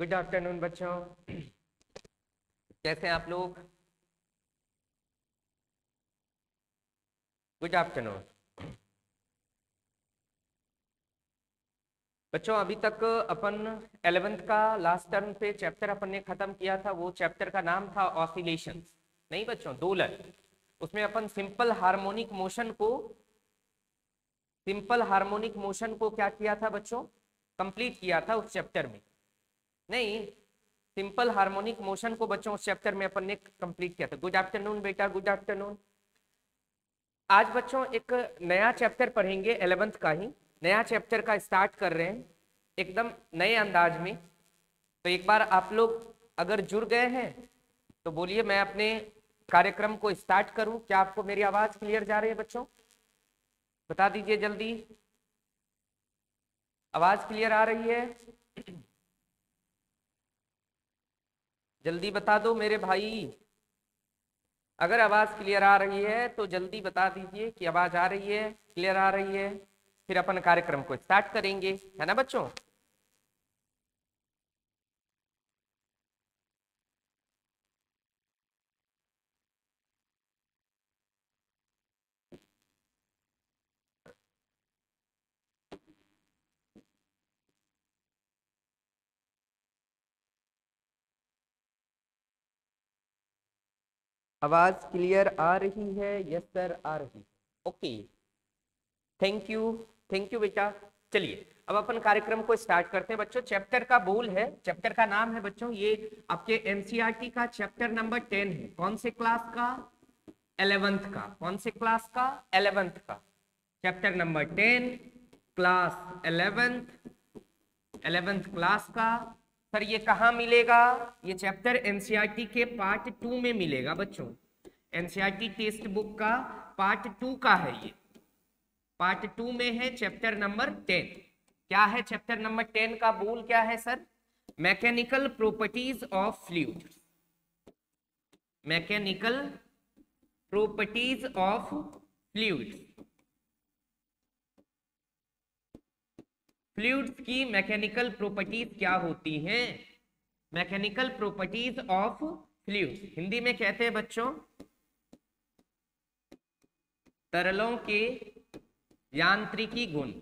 Good afternoon बच्चों, कैसे हैं आप लोग? गुड आफ्टरनून बच्चों। अभी तक अपन 11th का लास्ट टर्म पे चैप्टर अपन ने खत्म किया था। वो चैप्टर का नाम था ऑसिलेशंस। नहीं बच्चों, दोलन। उसमें अपन सिंपल हार्मोनिक मोशन को क्या किया था बच्चों? कंप्लीट किया था उस चैप्टर में। नहीं, सिंपल हार्मोनिक मोशन को बच्चों उस चैप्टर में अपन ने कंप्लीट किया था। गुड आफ्टरनून बेटा, गुड आफ्टरनून। आज बच्चों एक नया चैप्टर पढ़ेंगे, 11th का ही नया चैप्टर का स्टार्ट कर रहे हैं एकदम नए अंदाज में। तो एक बार आप लोग अगर जुड़ गए हैं तो बोलिए, मैं अपने कार्यक्रम को स्टार्ट करूं। क्या आपको मेरी आवाज क्लियर जा रही है बच्चों? बता दीजिए जल्दी, आवाज क्लियर आ रही है? जल्दी बता दो मेरे भाई। अगर आवाज क्लियर आ रही है तो जल्दी बता दीजिए कि आवाज आ रही है, क्लियर आ रही है। फिर अपन कार्यक्रम को स्टार्ट करेंगे, है ना बच्चों? आवाज क्लियर आ रही है? यस सर, आ रही है। Okay, thank you, thank you बेटा। चलिए अब अपन कार्यक्रम को स्टार्ट करते हैं बच्चों। चैप्टर का बोल है, चैप्टर का नाम है बच्चों, ये आपके एनसीईआरटी का चैप्टर नंबर 10 है। कौन से क्लास का? 11th का। कौन से क्लास का? 11th का। Chapter number 10, class 11th class का। सर ये कहाँ मिलेगा? ये चैप्टर एनसीईआरटी के पार्ट 2 में मिलेगा बच्चों। एनसीईआरटी टेक्स्ट बुक का पार्ट 2 का है ये। पार्ट 2 में है चैप्टर नंबर 10। क्या है चैप्टर नंबर 10 का बोल? क्या है sir? Mechanical properties of fluid. Mechanical properties of fluid. Fluids की मैकेनिकल प्रॉपर्टीज क्या होती हैं? Mechanical properties of fluids Hindi में कहते हैं बच्चों तरलों के यांत्रिकी गुण।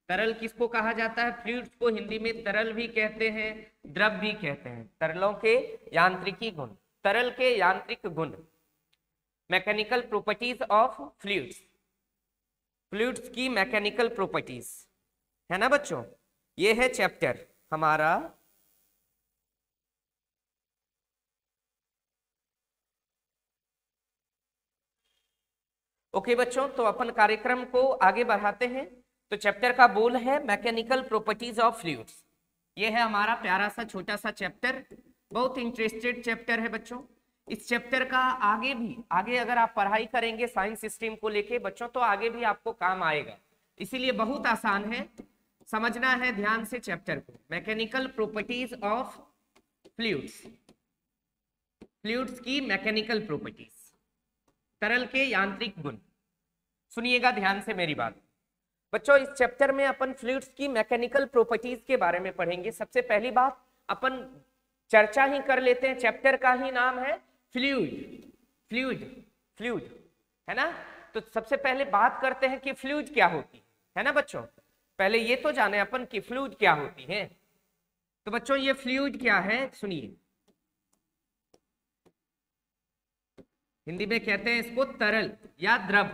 तरल किसको कहा जाता है? फ्लूइड्स को हिंदी में तरल भी कहते हैं, द्रव भी कहते हैं। तरलों के यांत्रिकी गुण, तरल के यांत्रिक गुण। Mechanical properties of fluids, fluids की मैकेनिकल प्रॉपर्टीज, है ना बच्चों? ये है चैप्टर हमारा। ओके बच्चों, तो अपन कार्यक्रम को आगे बढ़ाते हैं। तो चैप्टर का बोल है मैकेनिकल प्रॉपर्टीज ऑफ फ्लूइड्स। ये है हमारा प्यारा सा छोटा सा चैप्टर, बहुत इंटरेस्टेड चैप्टर है बच्चों। इस चैप्टर का आगे अगर आप पढ़ाई करेंगे साइंस स्ट्रीम को लेके बच्चों, तो आगे भी आपको काम आएगा। इसीलिए बहुत आसान है, समझना है ध्यान से चैप्टर को। Mechanical properties of fluids, fluids की मैकेनिकल प्रॉपर्टीज, तरल के यांत्रिक गुण। सुनिएगा ध्यान से मेरी बात बच्चों। इस चैप्टर में अपन फ्लूइड्स की मैकेनिकल प्रॉपर्टीज के बारे में पढ़ेंगे। सबसे पहली बात अपन चर्चा ही कर लेते हैं, चैप्टर का ही नाम है फ्लूइड। फ्लूइड, फ्लूइड, है ना? तो सबसे पहले बात करते हैं कि फ्लूइड क्या होती है ना बच्चों? पहले ये तो जाने अपन कि फ्लूइड क्या होती है। तो बच्चों ये फ्लूइड क्या है सुनिए। हिंदी में कहते हैं इसको तरल या द्रव।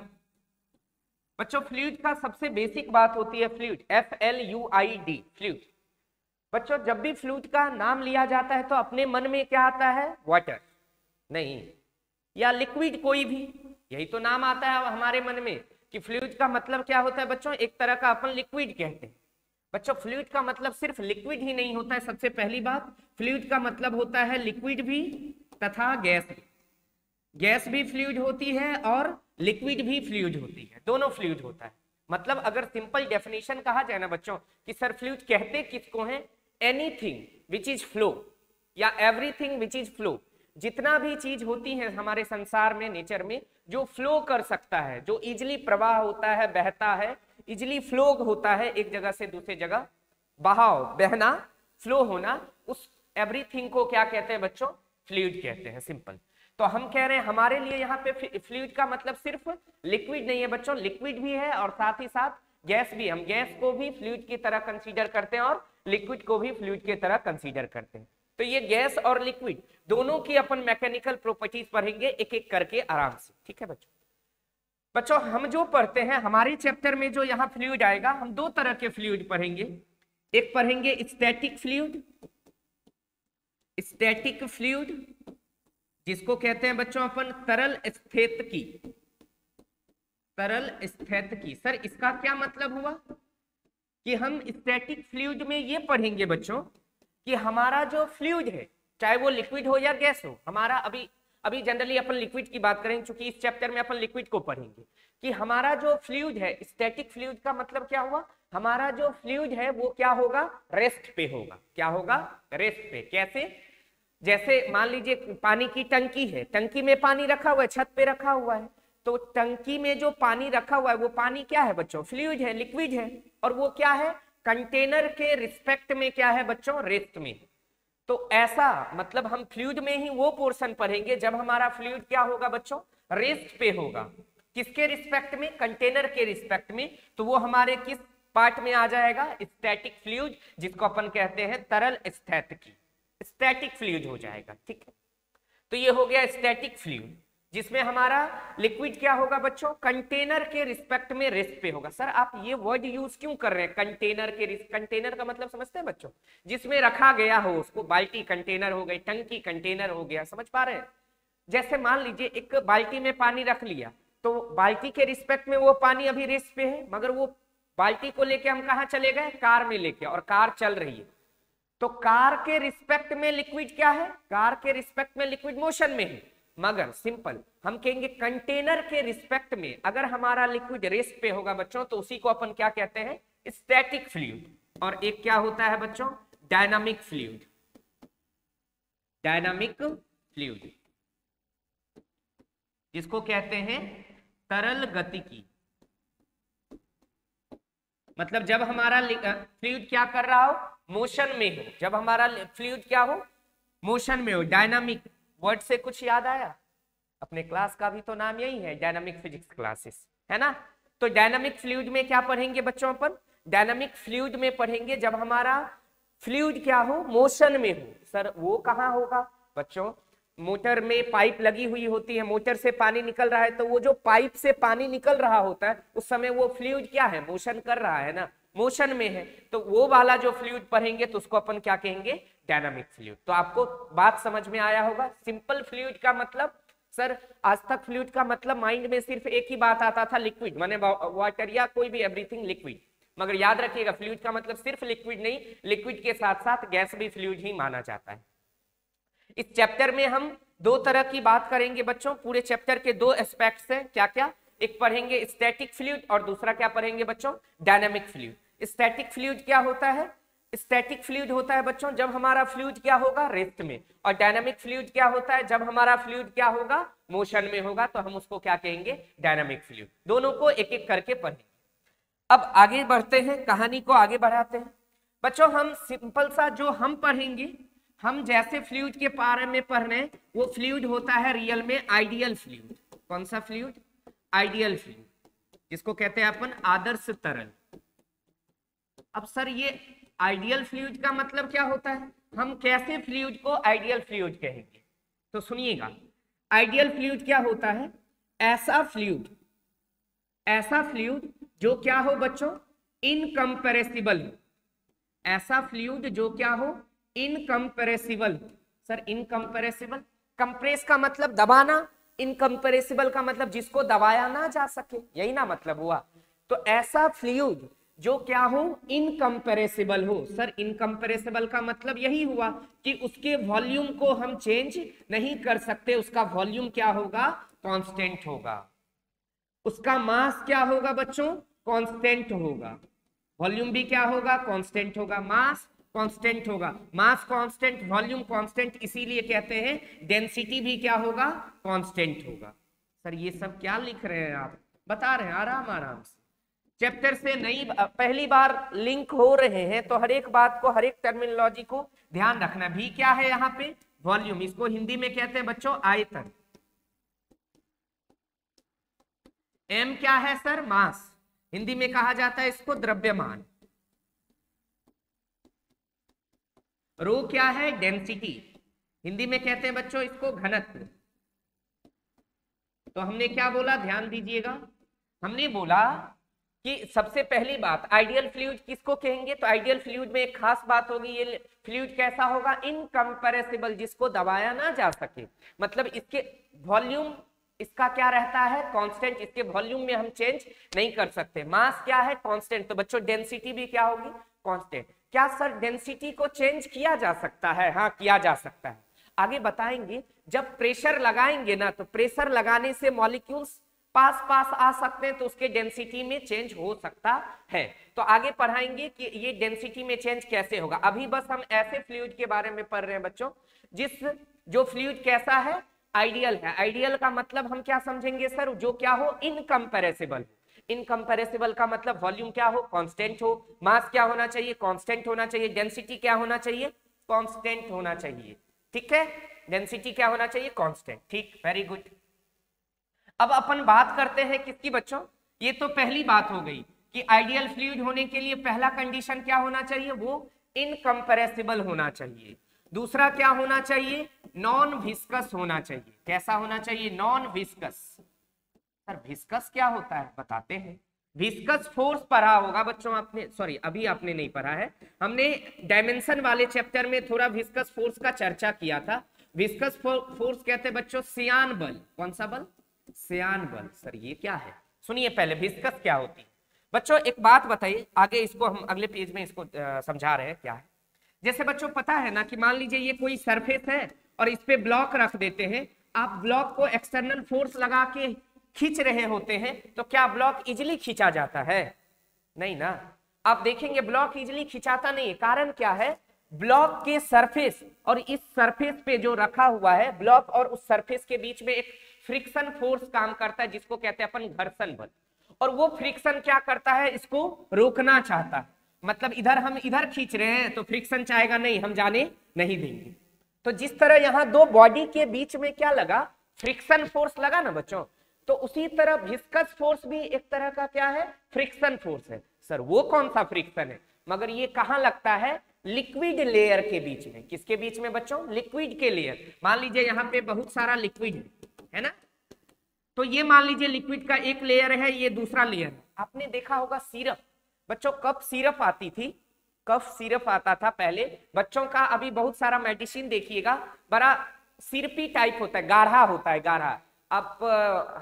बच्चों फ्लूइड का सबसे बेसिक बात होती है फ्लूइड, FLUID, फ्लूइड। बच्चों जब भी फ्लूइड का नाम लिया जाता है तो अपने मन में क्या आता है? वाटर नहीं, या लिक्विड कोई भी, यही तो नाम आता है हमारे मन में कि फ्लूइड का मतलब क्या होता है बच्चों? एक तरह का अपन लिक्विड कहते हैं। बच्चों फ्लूइड का मतलब सिर्फ लिक्विड ही नहीं होता है। सबसे पहली बात, फ्लूइड का मतलब होता है लिक्विड भी तथा गैस भी। गैस भी फ्लूइड होती है और लिक्विड भी फ्लूइड होती है, दोनों फ्लूइड होता है। मतलब अगर सिंपल डेफिनेशन कहा जाए ना बच्चों कि सर फ्लूइड कहते किसको हैं? एनीथिंग विच इज फ्लो या एवरीथिंग विच इज फ्लो। जितना भी चीज होती है हमारे संसार में, नेचर में, जो फ्लो कर सकता है, जो इजिली प्रवाह होता है, बहता है, इजिली फ्लो होता है एक जगह से दूसरी जगह, बहाव, बहना फ्लो होना, उस एवरीथिंग को क्या कहते हैं बच्चों? फ्लूइड कहते हैं, सिंपल। तो हम कह रहे हैं हमारे लिए यहाँ पे फ्लूइड का मतलब सिर्फ लिक्विड नहीं है बच्चों, लिक्विड भी है और साथ ही साथ गैस भी। हम गैस को भी फ्लूइड की तरह कंसीडर करते हैं और लिक्विड को भी फ्लूइड की तरह कंसीडर करते हैं। तो ये गैस और लिक्विड दोनों की अपन मैकेनिकल प्रॉपर्टीज पढ़ेंगे एक एक करके आराम से, ठीक है बच्चों। हम जो पढ़ते हैं हमारे चैप्टर में जो यहाँ फ्लूइड आएगा, हम दो तरह के फ्लूइड पढ़ेंगे। एक पढ़ेंगे स्टैटिक फ्लूइड, स्टैटिक फ्लूइड जिसको कहते हैं बच्चों अपन तरल स्थितिकी, तरल स्थितिकी। सर इसका क्या मतलब हुआ कि हम स्टैटिक फ्लूइड में ये पढ़ेंगे बच्चों कि हमारा जो फ्लूइड है, चाहे वो लिक्विड हो या गैस हो, हमारा अभी जनरली अपन लिक्विड की बात करेंगे, क्योंकि इस चैप्टर में अपन लिक्विड को पढ़ेंगे, कि हमारा जो फ्लूइड है, स्टैटिक फ्लूइड का मतलब क्या हुआ, हमारा जो फ्लूइड है वो क्या होगा? रेस्ट पे होगा। क्या होगा? रेस्ट पे। कैसे? जैसे मान लीजिए पानी की टंकी है, टंकी में पानी रखा हुआ है, छत पे रखा हुआ है, तो टंकी में जो पानी रखा हुआ है वो पानी क्या है बच्चों? फ्लूइड है, लिक्विड है, और वो क्या है? कंटेनर के रिस्पेक्ट में क्या है बच्चों? रेस्ट में। तो ऐसा मतलब हम फ्लूइड में ही वो पोर्शन पढ़ेंगे जब हमारा फ्लूइड क्या होगा बच्चों? रेस्ट पे होगा। किसके रिस्पेक्ट में? कंटेनर के रिस्पेक्ट में। तो वो हमारे किस पार्ट में आ जाएगा? स्टैटिक फ्लूइड, जिसको अपन कहते हैं तरल स्थितिकी, स्टैटिक फ्लूइड हो जाएगा, ठीक है। तो ये हो गया स्टैटिक फ्लूइड, जिसमें हमारा लिक्विड क्या होगा बच्चों? कंटेनर के रिस्पेक्ट में रेस्ट पे होगा। सर आप ये वर्ड यूज क्यों कर रहे हैं? कंटेनर के कंटेनर का मतलब समझते हैं बच्चों? जिसमें रखा गया हो उसको, बाल्टी कंटेनर हो गई, टंकी कंटेनर हो गया, समझ पा रहे हैं? जैसे मान लीजिए एक बाल्टी में पानी रख लिया, तो बाल्टी के रिस्पेक्ट में वो पानी अभी रेस्ट पे है, मगर वो बाल्टी को लेके हम कहाँ चले गए? कार में लेके, और कार चल रही है, तो कार के रिस्पेक्ट में लिक्विड क्या है? कार के रिस्पेक्ट में लिक्विड मोशन में है। मगर सिंपल हम कहेंगे कंटेनर के रिस्पेक्ट में अगर हमारा लिक्विड रेस्ट पे होगा बच्चों, तो उसी को अपन क्या कहते हैं? Static fluid. और एक क्या होता है बच्चों? Dynamic fluid. डायनामिक फ्लूइड जिसको कहते हैं तरल गतिकी। मतलब जब हमारा फ्लूइड क्या कर रहा हो? मोशन में हो। जब हमारा फ्लूइड क्या हो? मोशन में हो। डायनामिक वर्ड से कुछ याद आया? अपने क्लास का भी तो नाम यही है, डायनामिक फिजिक्स क्लासेस, है ना? तो डायनामिक फ्लूइड में क्या पढ़ेंगे बच्चों अपन? डायनामिक फ्लूइड में पढ़ेंगे जब हमारा फ्लूइड क्या हो? मोशन में हो। सर वो कहाँ होगा बच्चों? मोटर में पाइप लगी हुई होती है, मोटर से पानी निकल रहा है, तो वो जो पाइप से पानी निकल रहा होता है उस समय वो फ्लूइड क्या है? मोशन कर रहा है ना, मोशन में है। तो वो वाला जो फ्लूइड पढ़ेंगे तो उसको अपन क्या कहेंगे? Dynamic fluid. तो आपको बात समझ में आया होगा। सिंपल फ्लूइड का मतलब, सर आज तक फ्लूइड का मतलब माइंड में सिर्फ एक ही बात आता था, लिक्विड, माने वाटर या कोई भी एवरीथिंग लिक्विड। मगर याद रखिएगा फ्लूइड का मतलब सिर्फ लिक्विड नहीं, लिक्विड के साथ साथ गैस भी फ्लूइड ही माना जाता है। इस चैप्टर में हम दो तरह की बात करेंगे बच्चों। पूरे चैप्टर के दो एस्पेक्ट्स हैं, क्या क्या? एक पढ़ेंगे स्टैटिक फ्लूइड और दूसरा क्या पढ़ेंगे बच्चों? Dynamic fluid. स्टैटिक फ्लूइड क्या होता है? स्टैटिक फ्लूइड होता है बच्चों जब हमारा फ्लूइड क्या होगा? रेस्ट में। और डायनामिक फ्लूइड क्या होता है? जब हमारा फ्लूइड क्या होगा? मोशन में होगा, तो हम उसको क्या कहेंगे? Dynamic fluid. दोनों को एक एक करके पढ़ेंगे। अब आगे बढ़ते हैं, कहानी को आगे बढ़ाते हैं बच्चों। हम सिंपल सा जो हम पढ़ेंगे, हम जैसे फ्लूइड के बारे में पढ़ रहे हैं, वो फ्लूइड होता है रियल में आइडियल फ्लूइड। कौन सा फ्लूइड? आइडियल फ्लूइड, जिसको कहते हैं अपन आदर्श तरल। अब सर ये आइडियल फ्लूइड का मतलब क्या होता है? हम कैसे फ्लूइड को आइडियल फ्लूइड कहेंगे? तो सुनिएगा, आइडियल फ्लूइड क्या होता है? ऐसा फ्लूइड जो क्या हो बच्चों? इनकंप्रेसिबल हो। ऐसा फ्लूइड जो क्या हो? इनकंप्रेसिबल। सर इनकंप्रेसिबल, कंप्रेस का मतलब दबाना, इनकंप्रेसिबल का मतलब जिसको दबाया ना जा सके, यही ना मतलब हुआ। तो ऐसा फ्लूइड जो क्या हो? इनकंप्रेसिबल हो। सर इनकंप्रेसिबल का मतलब यही हुआ कि उसके वॉल्यूम को हम चेंज नहीं कर सकते। उसका वॉल्यूम क्या होगा? कांस्टेंट होगा। उसका मास क्या होगा बच्चों? कांस्टेंट होगा। वॉल्यूम भी क्या होगा? कांस्टेंट होगा। मास कांस्टेंट होगा। मास कांस्टेंट, वॉल्यूम कांस्टेंट, इसीलिए कहते हैं डेंसिटी भी क्या होगा? कांस्टेंट होगा। सर ये सब क्या लिख रहे हैं आप? बता रहे हैं आराम आराम से। चैप्टर से नई पहली बार लिंक हो रहे हैं तो हर एक बात को, हर एक टर्मिनोलॉजी को ध्यान रखना। भी क्या है यहाँ पे? वॉल्यूम। इसको हिंदी में कहते हैं बच्चों आयतन। एम क्या है सर? मास। हिंदी में कहा जाता है इसको द्रव्यमान। रो क्या है? डेंसिटी। हिंदी में कहते हैं बच्चों इसको घनत्व। तो हमने क्या बोला, ध्यान दीजिएगा। हमने बोला कि सबसे पहली बात आइडियल फ्लूइड किसको कहेंगे? तो आइडियल फ्लूइड में एक खास बात होगी, ये फ्लूइड कैसा होगा? इनकंपैरेबल, जिसको दबाया ना जा सके। मतलब इसके वॉल्यूम इसका क्या रहता है? कांस्टेंट। इसके वॉल्यूम में हम चेंज नहीं कर सकते। मास क्या है? कांस्टेंट। तो बच्चों डेंसिटी भी क्या होगी? कांस्टेंट। क्या सर डेंसिटी को चेंज किया जा सकता है? हाँ, किया जा सकता है। आगे बताएंगे। जब प्रेशर लगाएंगे ना, तो प्रेशर लगाने से मॉलिक्यूल्स पास पास आ सकते हैं, तो उसके डेंसिटी में चेंज हो सकता है। तो आगे पढ़ाएंगे कि ये डेंसिटी में चेंज कैसे होगा। अभी बस हम ऐसे फ्लूइड के बारे में पढ़ रहे हैं बच्चों जो फ्लूइड कैसा है? आइडियल है। आइडियल का मतलब हम क्या समझेंगे सर? जो क्या हो? इनकंपैरेबल। इनकंपैरेबल का मतलब वॉल्यूम क्या हो? कांस्टेंट हो। मास क्या होना चाहिए? कांस्टेंट होना चाहिए। डेंसिटी क्या होना चाहिए? कांस्टेंट होना चाहिए। ठीक है, डेंसिटी क्या होना चाहिए? कांस्टेंट। ठीक, वेरी गुड। अब अपन बात करते हैं किसकी बच्चों? ये तो पहली बात हो गई कि आइडियल फ्लूइड होने के लिए पहला कंडीशन क्या होना चाहिए? वो इनकंपैरेबल होना चाहिए। दूसरा क्या होना चाहिए? नॉन विस्कस होना चाहिए। कैसा होना चाहिए? Non viscous. सर विस्कस क्या होता है बताते हैं। विस्कस फोर्स पढ़ा होगा बच्चों आपने, सॉरी अभी आपने नहीं पढ़ा है। हमने डायमेंशन वाले चैप्टर में थोड़ा विस्कस फोर्स का चर्चा किया था। विस्कस फोर्स कहते हैं बच्चों श्यान बल। कौन सा बल? श्यान बल। सर ये क्या है? सुनिए पहले विस्कस क्या होती है। बच्चों एक बात बताइए, आगे इसको हम अगले पेज में इसको समझा रहे हैं क्या है। जैसे बच्चों पता है ना कि मान लीजिए ये कोई सरफेस है और इस पे ब्लॉक रख देते हैं। आप ब्लॉक को एक्सटर्नल फोर्स लगा के खींच रहे होते हैं, तो क्या ब्लॉक इजिली खींचा जाता है? नहीं ना। आप देखेंगे ब्लॉक इजिली खिंचाता नहीं है। कारण क्या है? ब्लॉक के सरफेस और इस सरफेस पे जो रखा हुआ है, ब्लॉक और उस सरफेस के बीच में एक फ्रिक्शन फोर्स काम करता है, जिसको कहते हैं अपन घर्षण बल। और वो फ्रिक्शन क्या करता है? इसको रोकना चाहता है। मतलब इधर हम इधर खींच रहे हैं तो फ्रिक्शन चाहेगा नहीं, हम जाने नहीं देंगे। तो जिस तरह यहाँ दो बॉडी के बीच में क्या लगा? फ्रिक्शन फोर्स लगा ना बच्चों। तो उसी तरह विस्कस फोर्स भी एक तरह का क्या है? फ्रिक्शन फोर्स है। सर वो कौन सा फ्रिक्शन है? मगर ये कहाँ लगता है? लिक्विड लेयर के बीच में। किसके बीच में बच्चों? लिक्विड के लेयर। मान लीजिए यहाँ पे बहुत सारा लिक्विड है ना, तो ये मान लीजिए लिक्विड का एक लेयर है, ये दूसरा लेयर है। आपने देखा होगा सिरप। बच्चों कफ सिरप आती थी, कफ सिरप आता था पहले बच्चों का। अभी बहुत सारा मेडिसिन देखिएगा बड़ा सिरपी टाइप होता है, गाढ़ा होता है, गाढ़ा। आप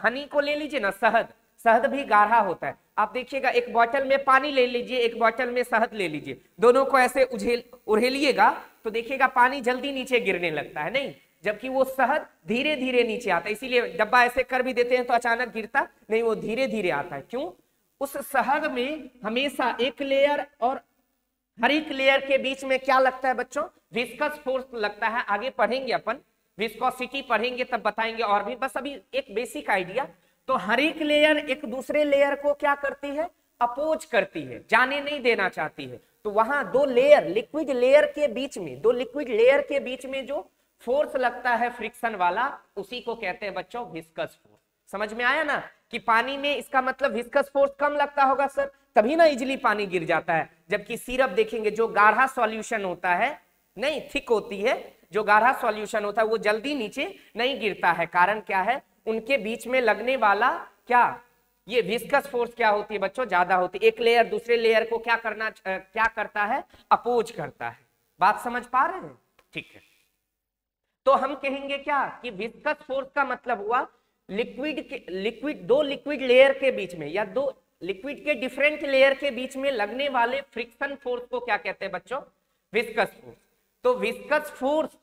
हनी को ले लीजिए ना, शहद, शहद भी गाढ़ा होता है। आप देखिएगा एक बोतल में पानी ले लीजिए, एक बोतल में शहद ले लीजिए, दोनों को ऐसे उड़ेलिएगा तो देखिएगा पानी जल्दी नीचे गिरने लगता है, नहीं? जबकि वो शहद धीरे धीरे नीचे आता है। इसीलिए डब्बा ऐसे कर भी देते हैं तो अचानक गिरता नहीं, वो धीरे धीरे आता है। क्यों? उस शहद में हमेशा एक लेयर और हर एक लेयर के बीच में क्या लगता है बच्चों? विस्कस फोर्स लगता है। आगे पढ़ेंगे अपन, विस्कोसिटी पढ़ेंगे तब बताएंगे और भी। बस अभी एक बेसिक आइडिया। तो हर एक लेयर एक दूसरे लेयर को क्या करती है? अपोज करती है, जाने नहीं देना चाहती है। तो वहां दो लेयर, लिक्विड लेयर के बीच में, दो लिक्विड लेयर के बीच में जो फोर्स लगता है फ्रिक्शन वाला, उसी को कहते हैं बच्चों विस्कस फोर्स। समझ में आया ना कि पानी में इसका मतलब विस्कस फोर्स कम लगता होगा सर, तभी ना इजिली पानी गिर जाता है। जबकि सिरप देखेंगे जो गाढ़ा सॉल्यूशन होता है, नहीं थिक होती है, जो गाढ़ा सॉल्यूशन होता है वो जल्दी नीचे नहीं गिरता है। कारण क्या है? उनके बीच में लगने वाला क्या, ये विस्कस फोर्स क्या होती है बच्चों? ज्यादा होती है। एक लेयर दूसरे लेयर को क्या करता है? अपोज करता है। बात समझ पा रहे हैं? ठीक है। तो हम कहेंगे क्या कि विस्कस फोर्स का मतलब हुआ दो लिक्विड लेयर के बीच में या दो लिक्विड के डिफरेंट लेयर के बीच में लगने वाले फ्रिक्शन फोर्स को क्या कहते हैं बच्चों? Viscous force. तो विस्कस फोर्स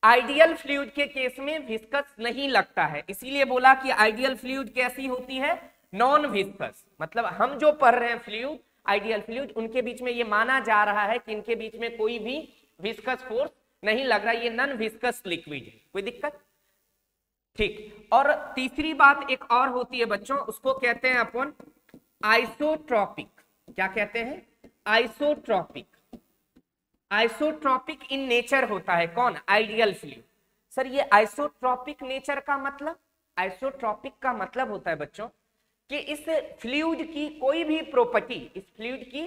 आइडियल फ्लूइड के केस में विस्कस नहीं लगता है, इसीलिए बोला कि आइडियल फ्लूइड कैसी होती है? Non viscous. मतलब हम जो पढ़ रहे हैं फ्लूइड, आइडियल फ्लूइड, उनके बीच में ये माना जा रहा है कि इनके बीच में कोई भी विस्कस फोर्स नहीं लग रहा, ये नॉन विस्कस लिक्विड है। कोई दिक्कत? ठीक। और तीसरी बात एक और होती है बच्चों, उसको कहते हैं अपन आइसोट्रॉपिक, क्या कहते हैं? आइसोट्रॉपिक। आइसोट्रॉपिक इन नेचर होता है कौन? Ideal fluid. सर ये आइसोट्रॉपिक नेचर का मतलब, आइसोट्रॉपिक का मतलब होता है बच्चों कि इस फ्लूइड की कोई भी प्रॉपर्टी, इस फ्लूइड की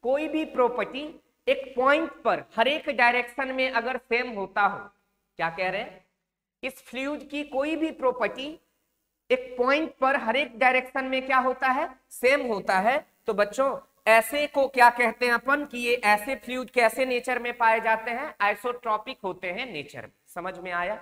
कोई भी प्रॉपर्टी एक पॉइंट पर हर एक डायरेक्शन में अगर सेम होता हो, क्या कह रहे हैं? इस फ्लूइड की कोई भी प्रॉपर्टी एक पॉइंट पर हर एक डायरेक्शन में क्या होता है? सेम होता है। तो बच्चों ऐसे को क्या कहते हैं अपन कि ये ऐसे फ्लूइड कैसे नेचर में पाए जाते हैं? आइसोट्रॉपिक होते हैं नेचर में। समझ में आया?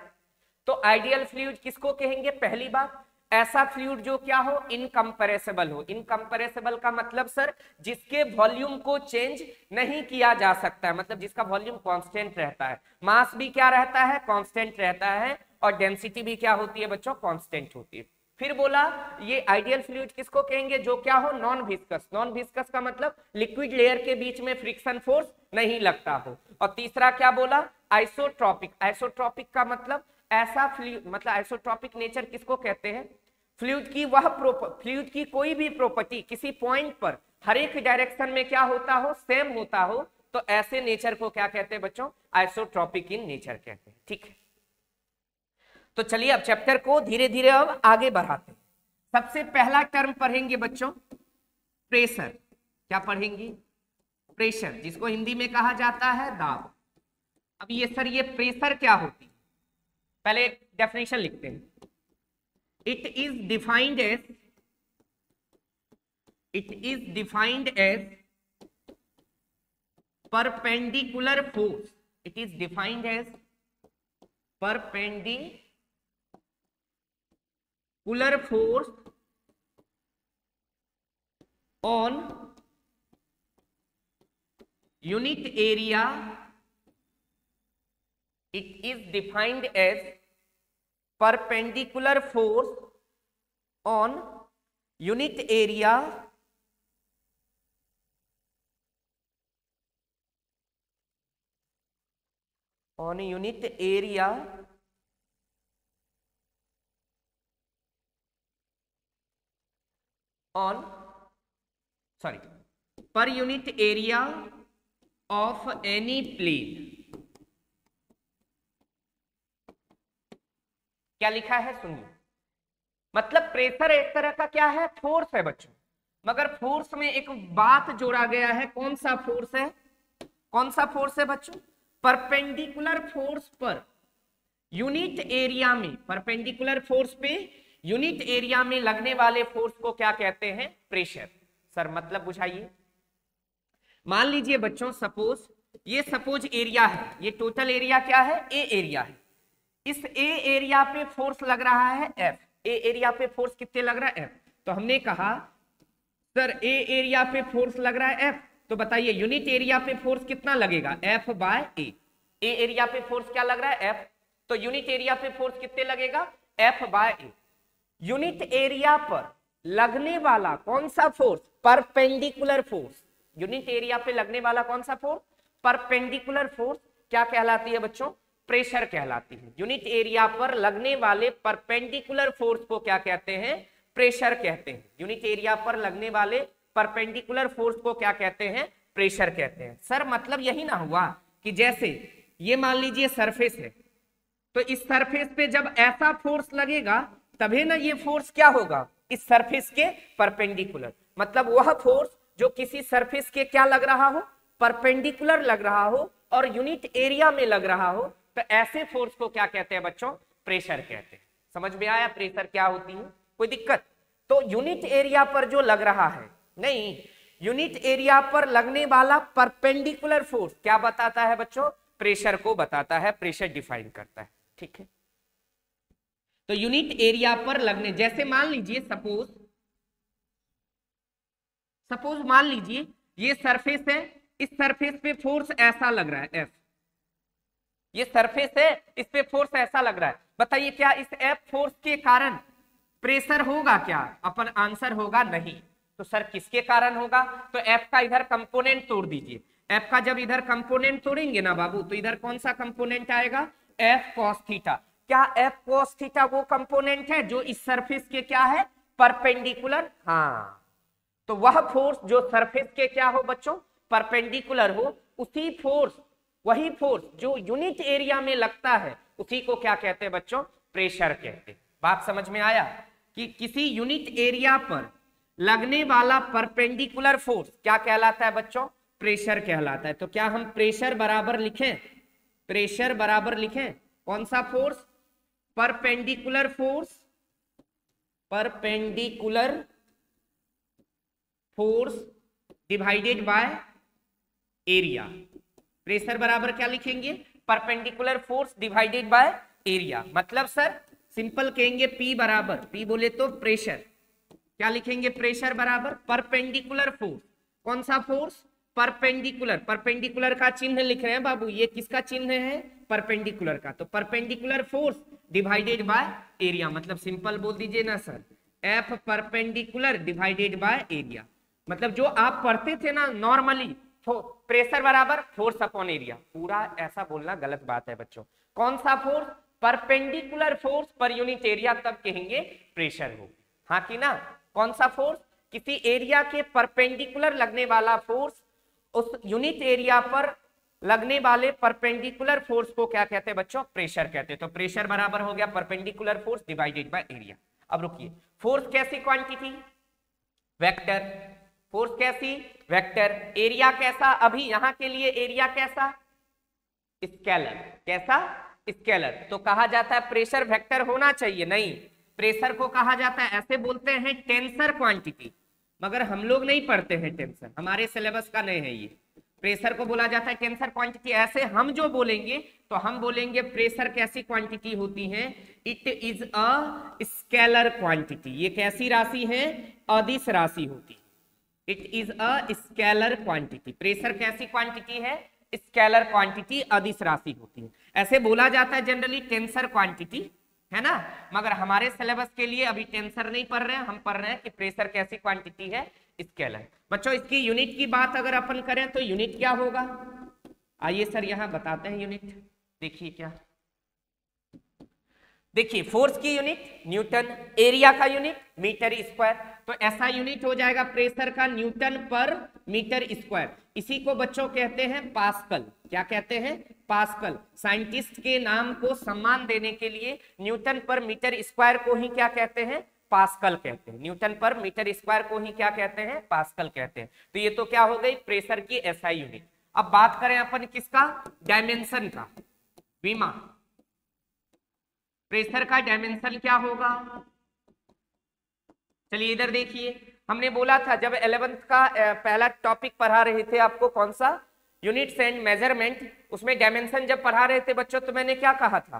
तो आइडियल फ्लूइड किसको कहेंगे? पहली बात, ऐसा फ्लूइड जो क्या हो? इनकंप्रेसिबल हो। इनकंप्रेसिबल का मतलब सर जिसके वॉल्यूम को चेंज नहीं किया जा सकता है, मतलब जिसका वॉल्यूम कांस्टेंट रहता है, मास भी क्या रहता है? कांस्टेंट रहता है, और डेंसिटी भी क्या होती है बच्चों? कांस्टेंट होती है। फिर बोला ये आइडियल फ्लूइड किसको कहेंगे? जो क्या हो? Non viscous. नॉन विस्कस का मतलब लिक्विड लेयर के बीच में फ्रिक्शन फोर्स नहीं लगता हो। और तीसरा क्या बोला? आइसोट्रॉपिक। आइसोट्रॉपिक का मतलब ऐसा फ्लूइड, मतलब आइसोट्रॉपिक नेचर किसको कहते हैं? फ्लूइड की वह फ्लूइड की कोई भी प्रॉपर्टी किसी पॉइंट पर हर एक डायरेक्शन में क्या होता हो? सेम होता हो। तो ऐसे नेचर को क्या कहते हैं बच्चों? आइसोट्रॉपिक इन नेचर कहते हैं। ठीक है, तो चलिए अब चैप्टर को धीरे धीरे अब आगे बढ़ाते हैं। सबसे पहला टर्म पढ़ेंगे बच्चों प्रेशर। क्या पढ़ेंगे? प्रेशर, जिसको हिंदी में कहा जाता है दाब। अब ये सर ये प्रेशर क्या होती है? पहले एक डेफिनेशन लिखते हैं। It is defined as perpendicular force. It is defined as perpendicular force on unit area. It is defined as perpendicular force on unit area per unit area of any plane। क्या लिखा है सुनिए, मतलब pressure एक तरह का क्या है? फोर्स है बच्चों, मगर फोर्स में एक बात जोड़ा गया है। कौन सा फोर्स है? कौन सा फोर्स है बच्चों? Perpendicular force per unit area में, परपेंडिकुलर फोर्स पे यूनिट एरिया में लगने वाले फोर्स को क्या कहते हैं? प्रेशर। सर मतलब बुझाइए। मान लीजिए बच्चों सपोज एरिया है, ये टोटल एरिया क्या है? ए एरिया है। इस ए एरिया पे फोर्स लग रहा है एफ। ए एरिया पे फोर्स कितने लग रहा है? एफ। तो हमने कहा सर ए एरिया पे फोर्स लग रहा है एफ, तो बताइए यूनिट एरिया पे फोर्स कितना लगेगा? एफ बाय ए। ए एरिया पे फोर्स क्या लग रहा है? एफ। तो यूनिट एरिया पे फोर्स कितने लगेगा? एफ बाय ए। यूनिट एरिया पर लगने वाला कौन सा force? Perpendicular force. Unit area पे लगने वाला कौन सा फोर्स? Perpendicular force. क्या कहलाती है बच्चों? प्रेशर कहलाती है। यूनिट एरिया पर लगने वाले परपेंडिकुलर फोर्स को क्या कहते हैं? प्रेशर कहते हैं। यूनिट एरिया पर लगने वाले परपेंडिकुलर फोर्स को क्या कहते हैं? प्रेशर कहते हैं। सर मतलब यही ना हुआ कि जैसे ये मान लीजिए सरफेस है, तो इस सरफेस पे जब ऐसा फोर्स लगेगा तभी ना ये फोर्स क्या होगा? इस सरफेस के परपेंडिकुलर। मतलब वह फोर्स जो किसी सरफेस के क्या लग रहा हो? परपेंडिकुलर लग रहा हो और यूनिट एरिया में लग रहा हो, तो ऐसे फोर्स को क्या कहते हैं बच्चों? प्रेशर कहते हैं। समझ में आया प्रेशर क्या होती है? कोई दिक्कत? तो यूनिट एरिया पर जो लग रहा है, नहीं, यूनिट एरिया पर लगने वाला परपेंडिकुलर फोर्स क्या बताता है बच्चों? प्रेशर को बताता है, प्रेशर डिफाइन करता है। ठीक है, तो यूनिट एरिया पर लगने, जैसे मान लीजिए सपोज मान लीजिए ये सरफेस है, इस सरफेस पे फोर्स ऐसा लग रहा है एफ। ये सरफेस है, इस पे फोर्स ऐसा लग रहा है। बताइए क्या इस एफ फोर्स के कारण प्रेशर होगा क्या? अपन आंसर होगा नहीं। तो सर किसके कारण होगा? तो एफ का इधर कंपोनेंट तोड़ दीजिए। एफ का जब इधर कंपोनेंट तोड़ेंगे ना बाबू, तो इधर कौन सा कंपोनेंट आएगा? F cos theta. क्या एफ कॉस थीटा वो कंपोनेंट है जो इस सरफेस के क्या है? परपेंडिकुलर। हाँ, तो वह फोर्स जो सरफेस के क्या हो बच्चों, परपेंडिकुलर हो, उसी फोर्स, वही फोर्स जो यूनिट एरिया में लगता है उसी को क्या कहते हैं बच्चों, प्रेशर कहते हैं। बात समझ में आया कि किसी यूनिट एरिया पर लगने वाला परपेंडिकुलर फोर्स क्या कहलाता है बच्चों, प्रेशर कहलाता है। तो क्या हम प्रेशर बराबर लिखें, प्रेशर बराबर लिखें कौन सा force, perpendicular force, perpendicular force divided by area. Pressure बराबर क्या लिखेंगे, perpendicular force divided by area. मतलब सर सिंपल कहेंगे P बराबर, P बोले तो प्रेशर, क्या लिखेंगे, प्रेशर बराबर परपेंडिकुलर फोर्स, कौन सा फोर्स, परपेंडिकुलर, परपेंडिकुलर का चिन्ह लिख रहे हैं बाबू, ये किसका चिन्ह है, परपेंडिकुलर का, तो perpendicular force divided by area. मतलब सिंपल बोल दीजिए ना sir, F perpendicular divided by area. मतलब जो आप पढ़ते थे ना नॉर्मली, प्रेशर बराबर फोर्स अपॉन एरिया, पूरा ऐसा बोलना गलत बात है बच्चों। कौन सा force, perpendicular force per unit area, तब कहेंगे प्रेशर हो, हाँ कि ना। कौन सा फोर्स, किसी एरिया के परपेंडिकुलर लगने वाला फोर्स, उस यूनिट एरिया पर लगने वाले परपेंडिकुलर फोर्स को क्या कहते हैं बच्चों, प्रेशर कहते हैं। तो प्रेशर बराबर हो गया perpendicular force divided by area. अब रुकिए, फोर्स कैसी क्वांटिटी, वेक्टर, फोर्स कैसी, वेक्टर, एरिया कैसा, अभी यहां के लिए एरिया कैसा, स्केलर, कैसा, स्केलर। तो कहा जाता है प्रेशर वेक्टर होना चाहिए, नहीं, प्रेशर को कहा जाता है, ऐसे बोलते हैं टेंसर क्वांटिटी, मगर हम लोग नहीं पढ़ते हैं टेंसर, हमारे सिलेबस का नहीं है ये। प्रेशर को बोला जाता है टेंसर क्वांटिटी। ऐसे हम जो बोलेंगे तो हम बोलेंगे प्रेशर कैसी क्वांटिटी होती है, it is a scalar quantity. ये कैसी राशि है, अदिश राशि होती है, it is a scalar quantity. Pressure कैसी क्वांटिटी है, स्केलर क्वांटिटी, अदिश राशि होती है। ऐसे बोला जाता है जनरली टेंसर क्वांटिटी, है ना, मगर हमारे सिलेबस के लिए अभी टेंसर नहीं पढ़ रहे हैं, हम पढ़ रहे हैं कि प्रेशर कैसी क्वांटिटी है, स्केलर। बच्चों इसकी यूनिट की बात अगर अपन करें तो यूनिट क्या होगा, आइए सर यहां बताते हैं यूनिट। देखिए क्या, देखिए फोर्स की यूनिट न्यूटन, एरिया का यूनिट मीटर स्क्वायर, तो ऐसा यूनिट हो जाएगा प्रेशर का न्यूटन पर मीटर स्क्वायर। इसी को बच्चों कहते हैं पास्कल, क्या कहते हैं, पास्कल। साइंटिस्ट के नाम को सम्मान देने के लिए न्यूटन पर मीटर स्क्वायर को ही क्या कहते हैं, पास्कल कहते हैं। न्यूटन पर मीटर स्क्वायर को ही क्या कहते हैं, पास्कल कहते हैं। तो ये तो क्या हो गई प्रेशर की एसआई यूनिट। अब बात करें अपन किसका, डायमेंशन का, बीमा, प्रेशर का डायमेंशन क्या होगा। चलिए इधर देखिए, हमने बोला था जब 11th का पहला टॉपिक पढ़ा रहे थे आपको, कौन सा, यूनिट्स एंड मेजरमेंट, उसमें डायमेंशन जब पढ़ा रहे थे बच्चों, तो मैंने क्या कहा था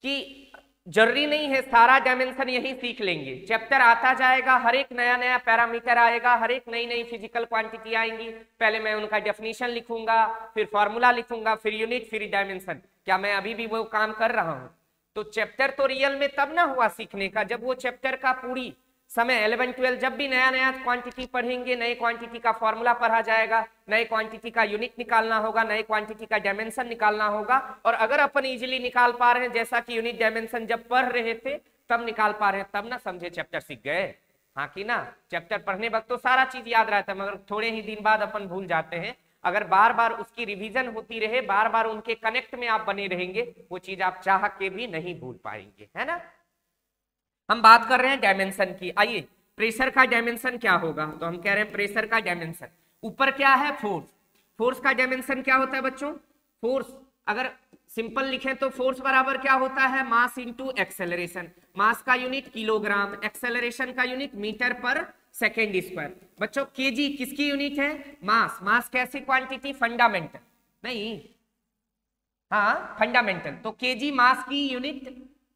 कि जरूरी नहीं है सारा डायमेंशन यही सीख लेंगे, चैप्टर आता जाएगा, हर एक नया नया पैरामीटर आएगा, हर एक नई नई फिजिकल क्वांटिटी आएंगी। पहले मैं उनका डेफिनेशन लिखूंगा, फिर फॉर्मूला लिखूंगा, फिर यूनिट, फिर डायमेंशन। क्या मैं अभी भी वो काम कर रहा हूं? तो चैप्टर तो रियल में तब ना हुआ सीखने का जब वो चैप्टर का पूरी समय 11 12 जब भी नया नया क्वांटिटी पढ़ेंगे, नए क्वांटिटी का फॉर्मूला पढ़ा जाएगा, नए क्वांटिटी का यूनिट निकालना होगा, नए क्वांटिटी का डायमेंशन निकालना होगा। और अगर अपन इजीली निकाल पा रहे हैं, जैसा कि यूनिट डायमेंशन जब पढ़ रहे थे तब निकाल पा रहे हैं, तब ना समझे चैप्टर सीख गए, हाँ कि ना। चैप्टर पढ़ने वक्त तो सारा चीज याद रहता है, मगर थोड़े ही दिन बाद अपन भूल जाते हैं। अगर बार बार उसकी रिवीजन होती रहे, बार बार उनके कनेक्ट में आप बने रहेंगे, वो चीज आप चाह के भी नहीं भूल पाएंगे, है ना। हम बात कर रहे हैं डायमेंशन की। आइए, प्रेशर का डायमेंशन क्या होगा, तो हम कह रहे हैं प्रेशर का डायमेंशन, ऊपर क्या है फोर्स, फोर्स का डायमेंशन क्या होता है बच्चों, फोर्स अगर सिंपल लिखें तो फोर्स बराबर क्या होता है, मास इंटू एक्सेलरेशन। मास का यूनिट किलोग्राम, एक्सेलरेशन का unit metre per second square. बच्चों केजी किसकी यूनिट है, मास। मास कैसी क्वांटिटी, फंडामेंटल नहीं, हाँ फंडामेंटल। तो केजी मास की यूनिट,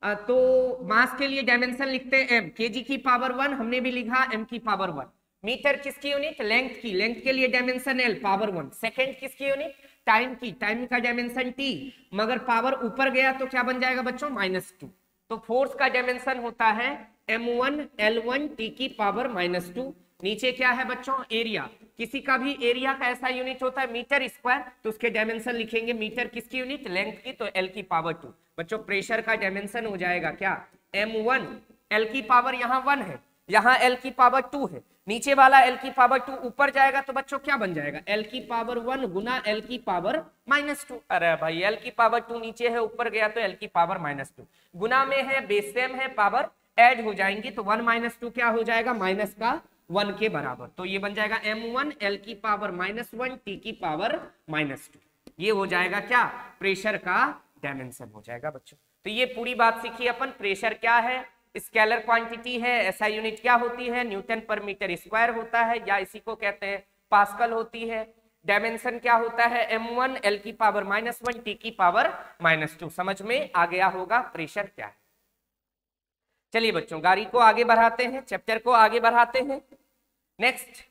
तो मास के लिए डायमेंशन लिखते हैं m, केजी की पावर 1, हमने भी लिखा m की पावर 1। मीटर किसकी यूनिट, लेंथ की, लेंथ के लिए डायमेंशन l पावर 1। सेकंड किसकी यूनिट, टाइम की, टाइम का डायमेंशन t, मगर पावर ऊपर गया तो क्या बन जाएगा बच्चों, -2। तो फोर्स का डायमेंशन होता है m1 l1 t की पावर -2। नीचे क्या है बच्चों, एरिया। किसी का भी एरिया का ऐसा यूनिट होता है मीटर स्क्वायर, तो उसके डायमेंशन लिखेंगे मीटर किसकी यूनिट, लेंथ की, तो l की पावर 2। बच्चों प्रेशर का डायमेंशन हो जाएगा क्या, m1, l की पावर यहाँ 1 है, यहाँ एल की पावर 2 है, नीचे वाला एल की पावर 2 ऊपर जाएगा तो बच्चों क्या बन जाएगा, एल की पावर 1 गुना एल की पावर -2। अरे भाई एल की पावर 2 नीचे है, ऊपर गया तो एल की पावर -2, गुना में है बेस सेम है, पावर ऐड हो जाएंगी तो 1 - 2 क्या हो जाएगा, माइनस का 1 के बराबर। तो ये बन जाएगा m1 एल की पावर -1 टी की पावर -2। ये हो जाएगा क्या, प्रेशर का डायमेंशन हो जाएगा बच्चों। तो ये पूरी बात सीखी अपन। प्रेशर क्या है, स्केलर क्वांटिटी है, एसआई यूनिट क्या होती है, न्यूटन पर मीटर स्क्वायर होता है, या इसी को कहते हैं पास्कल होती है। डायमेंशन क्या होता है, m1 एल की पावर -1 टी की पावर -2। समझ में आ गया होगा प्रेशर क्या है। चलिए बच्चों गाड़ी को आगे बढ़ाते हैं, चैप्टर को आगे बढ़ाते हैं। नेक्स्ट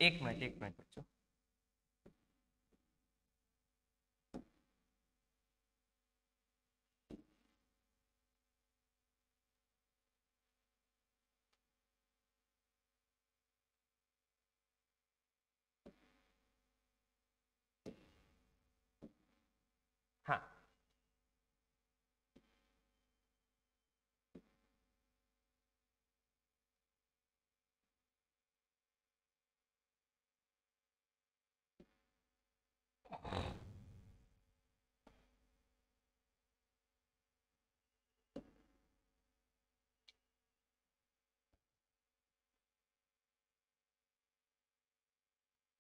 एक मिनट बच्चों। हाँ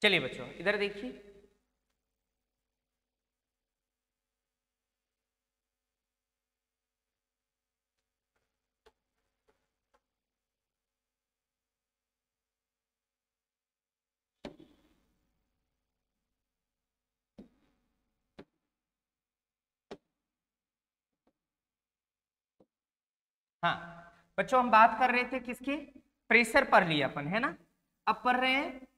चलिए बच्चों इधर देखिए। हाँ बच्चों हम बात कर रहे थे किसके, प्रेशर पर लिया अपन है ना। अब पढ़ रहे हैं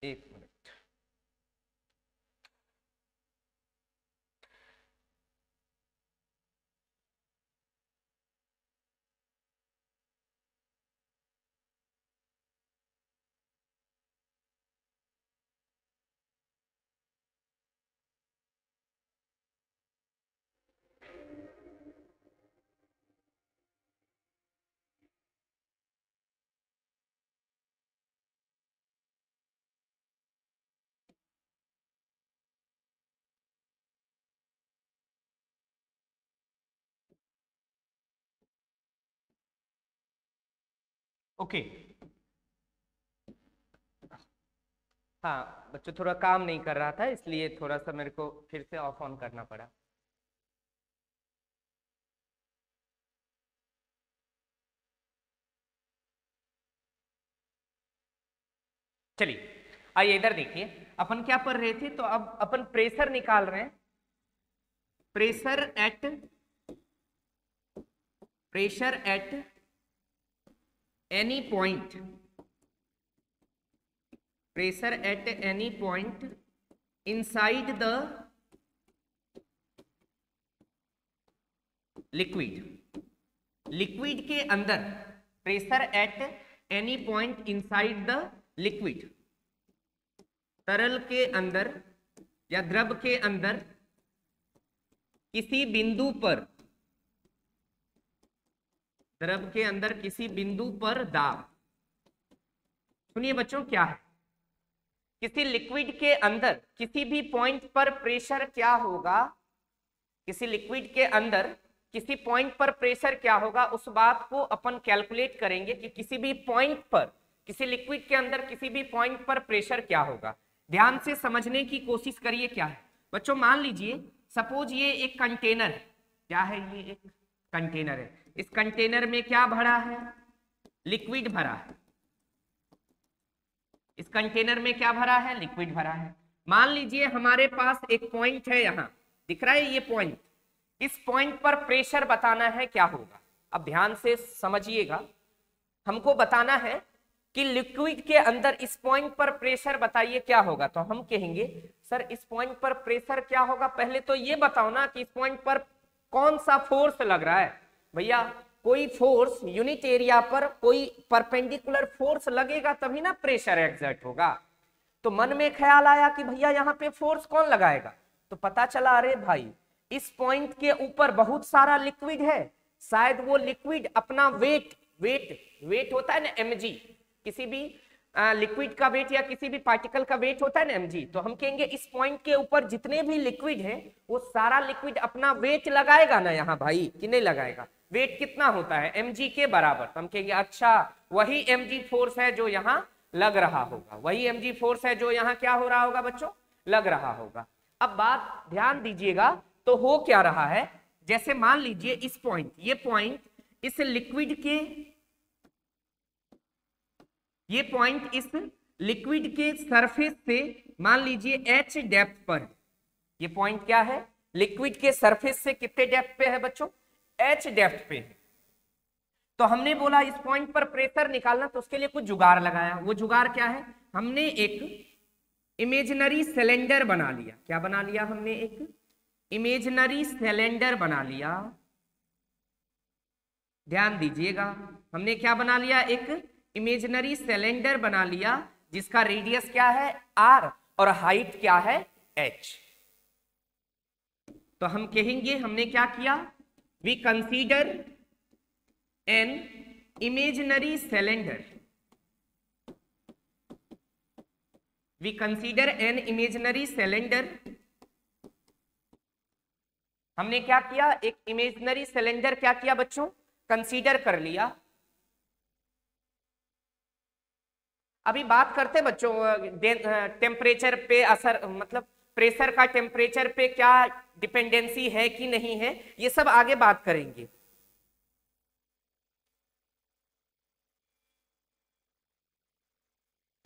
एक मिनट। ओके हाँ बच्चों थोड़ा काम नहीं कर रहा था इसलिए थोड़ा सा मेरे को फिर से ऑफ ऑन करना पड़ा। चलिए आइए इधर देखिए, अपन क्या पढ़ रहे थे, तो अब अपन प्रेशर निकाल रहे हैं। Pressure at any point, pressure at any point inside the liquid, liquid के अंदर, pressure at any point inside the liquid, तरल के अंदर या द्रव के अंदर किसी बिंदु पर, द्रव के अंदर किसी बिंदु पर दाब। सुनिए बच्चों, क्या है, किसी लिक्विड के अंदर किसी भी पॉइंट पर प्रेशर क्या होगा, किसी लिक्विड के अंदर किसी पॉइंट पर प्रेशर क्या होगा, उस बात को अपन कैलकुलेट करेंगे कि किसी भी पॉइंट पर, किसी लिक्विड के अंदर किसी भी पॉइंट पर प्रेशर क्या होगा। ध्यान से समझने की कोशिश करिए क्या है बच्चों। मान लीजिए सपोज ये एक कंटेनर है, क्या है, ये एक कंटेनर है, इस कंटेनर में क्या भरा है, लिक्विड भरा है, इस कंटेनर में क्या भरा है, लिक्विड भरा है। मान लीजिए हमारे पास एक पॉइंट है, यहां दिख रहा है ये पॉइंट, इस पॉइंट पर प्रेशर बताना है क्या होगा। अब ध्यान से समझिएगा, हमको बताना है कि लिक्विड के अंदर इस पॉइंट पर प्रेशर बताइए क्या होगा। तो हम कहेंगे सर इस पॉइंट पर प्रेशर क्या होगा, पहले तो ये बताओ ना कि इस पॉइंट पर कौन सा फोर्स लग रहा है। भैया कोई फोर्स यूनिट एरिया पर, कोई परपेंडिकुलर फोर्स लगेगा तभी ना प्रेशर एक्सर्ट होगा। तो मन में ख्याल आया कि भैया यहाँ पे फोर्स कौन लगाएगा, तो पता चला अरे भाई इस पॉइंट के ऊपर बहुत सारा लिक्विड है, शायद वो लिक्विड अपना वेट होता है ना mg, किसी भी लिक्विड का वेट या किसी भी पार्टिकल का वेट होता है ना mg। तो हम कहेंगे इस पॉइंट के ऊपर जितने भी लिक्विड है वो सारा लिक्विड अपना वेट लगाएगा ना यहाँ भाई, कि नहीं लगाएगा। वेट कितना होता है, mg के बराबर। तो हम कहेंगे अच्छा वही mg फोर्स है जो यहाँ लग रहा होगा, वही mg फोर्स है जो यहाँ क्या हो रहा होगा बच्चों, लग रहा होगा। अब बात ध्यान दीजिएगा, तो हो क्या रहा है, जैसे मान लीजिए इस पॉइंट, ये पॉइंट इस लिक्विड के, ये पॉइंट इस लिक्विड के सरफेस से मान लीजिए h डेप्थ पर, ये पॉइंट क्या है, लिक्विड के सरफेस से कितने डेप्थ पे है बच्चों, h डेप्थ पे है। तो हमने बोला इस पॉइंट पर प्रेशर निकालना, तो उसके लिए कुछ जुगाड़ लगाया। वो जुगाड़ क्या है, हमने एक इमेजिनरी सिलेंडर बना लिया। क्या बना लिया हमने, एक इमेजिनरी सिलेंडर बना लिया। ध्यान दीजिएगा, हमने क्या बना लिया, एक इमेजिनरी सिलेंडर बना लिया जिसका रेडियस क्या है r और हाइट क्या है h। तो हम कहेंगे हमने क्या किया, we consider an imaginary cylinder, we consider an imaginary cylinder. हमने क्या किया, एक इमेजिनरी सिलेंडर क्या किया बच्चों, कंसीडर कर लिया। अभी बात करते बच्चों टेम्परेचर पे असर, मतलब प्रेशर का टेम्परेचर पे क्या डिपेंडेंसी है कि नहीं है, ये सब आगे बात करेंगे।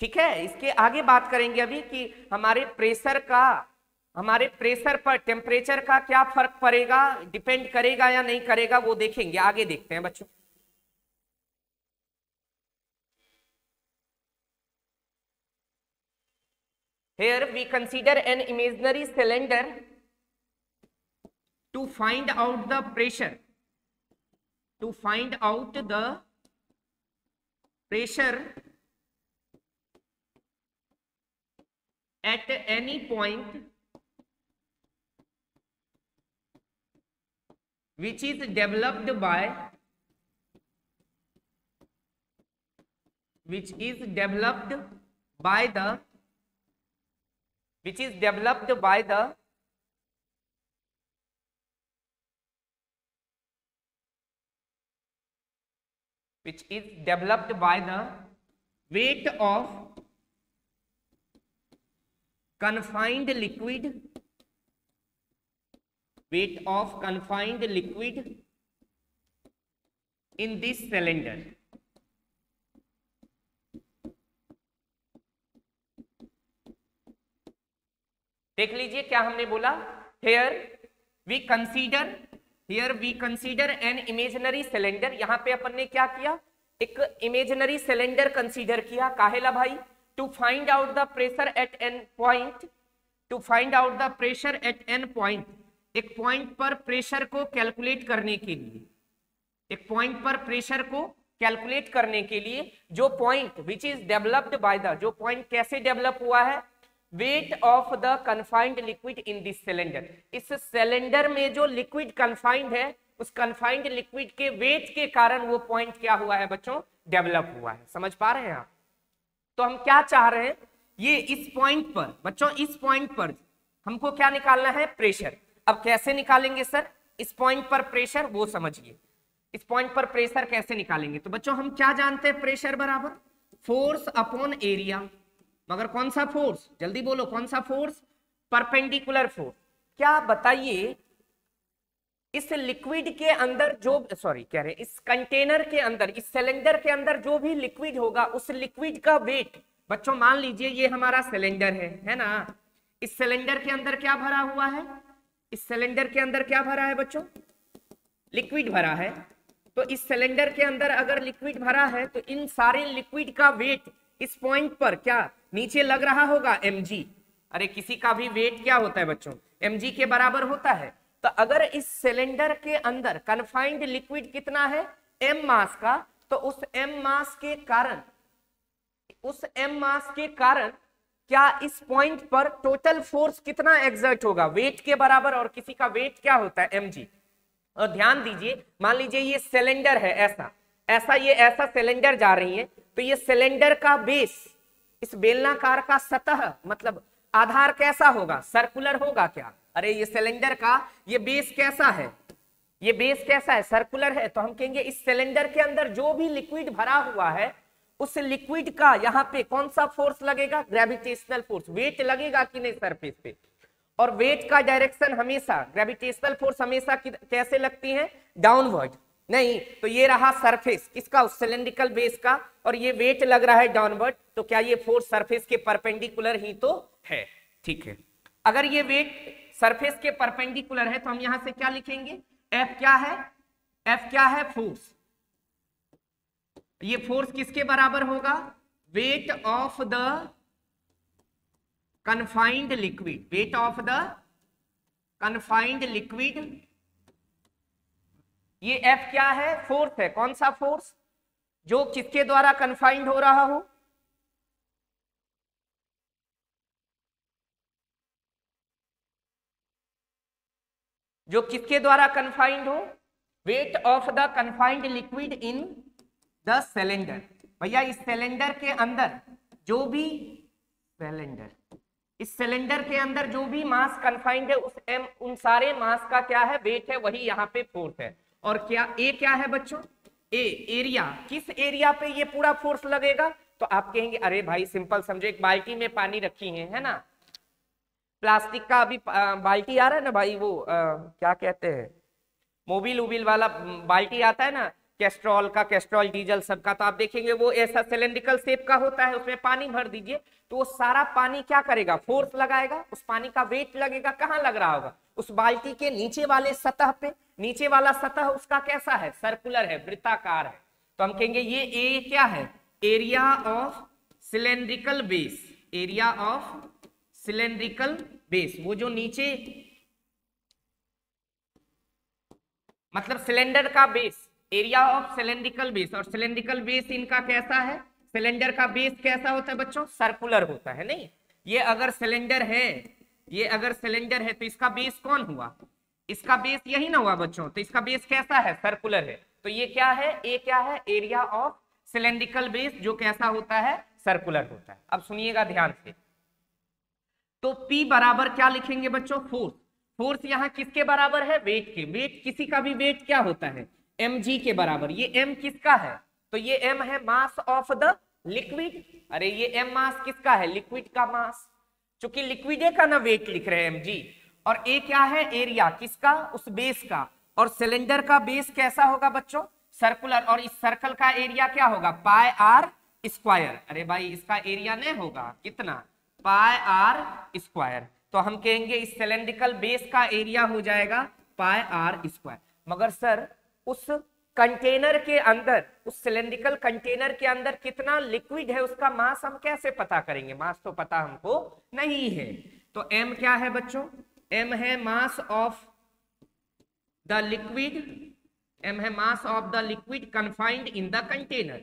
ठीक है, इसके आगे बात करेंगे अभी कि हमारे प्रेशर का, हमारे प्रेशर पर टेम्परेचर का क्या फर्क पड़ेगा, डिपेंड करेगा या नहीं करेगा, वो देखेंगे, आगे देखते हैं बच्चों। Here we consider an imaginary cylinder to find out the pressure, to find out the pressure at any point which is developed by, which is developed by the, which is developed by the which is developed by the weight of confined liquid, weight of confined liquid in this cylinder। देख लीजिए क्या हमने बोला, here we consider N imaginary cylinder. यहां पे अपन ने क्या किया, एक इमेजिनरी सिलेंडर कंसीडर किया, काहेला भाई, to find out the pressure at an point, to find out the pressure at an point, एक पॉइंट पर प्रेशर को कैलकुलेट करने के लिए, एक पॉइंट पर प्रेशर को कैलकुलेट करने के लिए, जो point which is developed by the, जो पॉइंट कैसे डेवलप हुआ है, weight of the confined liquid in this cylinder, इस सिलेंडर में जो लिक्विड कन्फाइंड है, उस कन्फाइंड लिक्विड के वेट के कारण वो पॉइंट क्या हुआ है बच्चों, डेवलप हुआ है। समझ पा रहे हैं आप? तो हम क्या चाह रहे हैं, ये इस पॉइंट पर बच्चों, इस पॉइंट पर हमको क्या निकालना है, प्रेशर। अब कैसे निकालेंगे सर इस पॉइंट पर प्रेशर, वो समझिए। इस पॉइंट पर प्रेशर कैसे निकालेंगे, तो बच्चों हम क्या जानते हैं, प्रेशर बराबर फोर्स अपॉन एरिया, मगर कौन सा फोर्स, जल्दी बोलो कौन सा फोर्स, परपेंडिकुलर फोर्स। क्या बताइए, इस लिक्विड के अंदर जो, सॉरी कह रहे, इस कंटेनर के अंदर, इस सिलेंडर के अंदर जो भी लिक्विड होगा, उस लिक्विड का वेट, बच्चों मान लीजिए ये हमारा सिलेंडर है ना, इस सिलेंडर के अंदर क्या भरा हुआ है, इस सिलेंडर के अंदर क्या भरा है बच्चों, लिक्विड भरा है। तो इस सिलेंडर के अंदर अगर लिक्विड भरा है, तो इन सारे लिक्विड का वेट इस पॉइंट पर क्या नीचे लग रहा होगा, mg। अरे किसी का भी वेट क्या होता है बच्चों, mg के बराबर होता है। तो अगर इस सिलेंडर के अंदर कन्फाइंड लिक्विड कितना है, m मास का, तो उस m मास के कारण, उस m मास के कारण क्या इस पॉइंट पर टोटल फोर्स कितना एग्जर्ट होगा, वेट के बराबर, और किसी का वेट क्या होता है, mg। और ध्यान दीजिए, मान लीजिए ये सिलेंडर है, ऐसा ये ऐसा सिलेंडर जा रही है, तो ये सिलेंडर का बेस, इस बेलनाकार का सतह मतलब आधार कैसा होगा, सर्कुलर होगा क्या, अरे ये सिलेंडर का ये बेस कैसा है, ये बेस कैसा है, सर्कुलर है। तो हम कहेंगे इस सिलेंडर के अंदर जो भी लिक्विड भरा हुआ है, उस लिक्विड का यहाँ पे कौन सा फोर्स लगेगा, ग्रेविटेशनल फोर्स, वेट लगेगा कि नहीं सरफेस पे। और वेट का डायरेक्शन हमेशा, ग्रेविटेशनल फोर्स हमेशा कैसे लगती है, डाउनवर्ड, नहीं तो ये रहा सरफेस किसका, उस सिलेंड्रिकल बेस का, और ये वेट लग रहा है डाउनवर्ड, तो क्या ये फोर्स सरफेस के परपेंडिकुलर ही तो है, ठीक है। अगर ये वेट सरफेस के परपेंडिकुलर है, तो हम यहां से क्या लिखेंगे, F क्या है, F क्या है, फोर्स। ये फोर्स किसके बराबर होगा, weight of the confined liquid, weight of the confined liquid. ये F क्या है, फोर्स है, कौन सा फोर्स, जो किसके द्वारा कन्फाइंड हो रहा हो, जो किसके द्वारा कन्फाइंड हो, weight of the confined liquid in the cylinder. भैया इस सिलेंडर के अंदर जो भी सिलेंडर, इस सिलेंडर के अंदर जो भी मास कन्फाइंड है, उस m उन सारे मास का क्या है, वेट है, वही यहाँ पे फोर्स है। और क्या A क्या है बच्चों, A एरिया, किस एरिया पे ये पूरा फोर्स लगेगा, तो आप कहेंगे अरे भाई सिंपल समझो, एक बाल्टी में पानी रखी है ना, प्लास्टिक का अभी बाल्टी आ रहा है ना भाई, वो क्या कहते हैं, मोबिल उबिल वाला बाल्टी आता है ना, कैस्ट्रॉल का, कैस्ट्रॉल डीजल सबका, तो आप देखेंगे वो ऐसा सिलेंड्रिकल शेप का होता है, उसमें पानी भर दीजिए, तो वो सारा पानी क्या करेगा, फोर्स लगाएगा, उस पानी का वेट लगेगा, कहाँ लग रहा होगा, उस बाल्टी के नीचे वाले सतह पे। नीचे वाला सतह उसका कैसा है, सर्कुलर है, वृत्ताकार है। तो हम कहेंगे ये ए क्या है, area of cylindrical base, area of cylindrical base, वो जो नीचे मतलब सिलेंडर का base, area of cylindrical base. और सिलेंड्रिकल बेस इनका कैसा है, सिलेंडर का बेस कैसा होता है बच्चों, सर्कुलर होता है, नहीं ये अगर सिलेंडर है, ये अगर सिलेंडर है, तो इसका बेस कौन हुआ, इसका बेस यही ना हुआ बच्चों, तो इसका बेस कैसा है, सर्कुलर है। तो ये क्या है, ए क्या है, एरिया ऑफ सिलेंड्रिकल बेस, जो कैसा होता है, सर्कुलर होता है। अब सुनिएगा ध्यान से, तो P बराबर क्या लिखेंगे बच्चों, फोर्स। फोर्स यहाँ किसके बराबर है, वेट के। वेट किसी का भी वेट क्या होता है, mg के बराबर। ये m किसका है, तो ये m है मास ऑफ द लिक्विड। अरे ये m मास किसका है, लिक्विड का मास, चूंकि लिक्विड का ना वेट लिख रहे हैं mg। और a क्या है, एरिया किसका, उस बेस का। और सिलेंडर का बेस कैसा होगा बच्चों, सर्कुलर। और इस सर्कल का एरिया क्या होगा, पाई आर स्क्वायर। अरे भाई इसका एरिया नहीं होगा कितना, पाई आर स्क्वायर। तो हम कहेंगे इस सिलेंड्रिकल बेस का एरिया हो जाएगा पाई आर स्क्वायर। मगर सर उस कंटेनर के अंदर, उस सिलेंड्रिकल कंटेनर के अंदर कितना लिक्विड है उसका मास हम कैसे पता करेंगे? मास तो पता हमको नहीं है। तो m क्या है बच्चों? m है mass of the liquid, m है mass of the liquid confined in the container,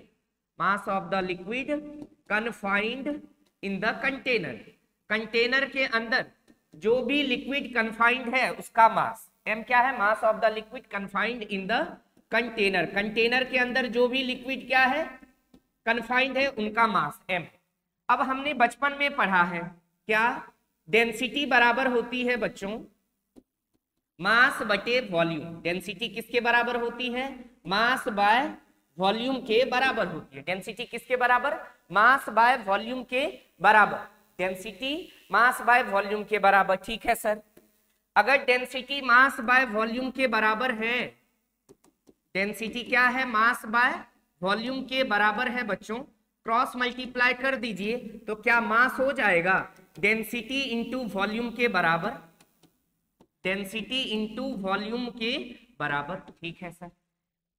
mass of the liquid confined in the container. Container के अंदर जो भी लिक्विड कन्फाइंड है उसका मास m क्या है? Mass of the liquid confined in the container. Container के अंदर जो भी लिक्विड क्या है? कन्फाइंड है, उनका मास m। अब हमने बचपन में पढ़ा है क्या? डेंसिटी बराबर होती है बच्चों मास बटे वॉल्यूम। डेंसिटी किसके बराबर होती है? मास बाय वॉल्यूम के बराबर होती है। डेंसिटी किसके बराबर? मास बाय वॉल्यूम के बराबर। डेंसिटी मास बाय वॉल्यूम के बराबर। ठीक है सर, अगर डेंसिटी मास बाय वॉल्यूम के बराबर है, डेंसिटी क्या है? मास बाय वॉल्यूम के बराबर है बच्चों, क्रॉस मल्टीप्लाई कर दीजिए तो क्या मास हो जाएगा? डेंसिटी इंटू वॉल्यूम के बराबर, डेंसिटी इंटू वॉल्यूम के बराबर। ठीक है सर,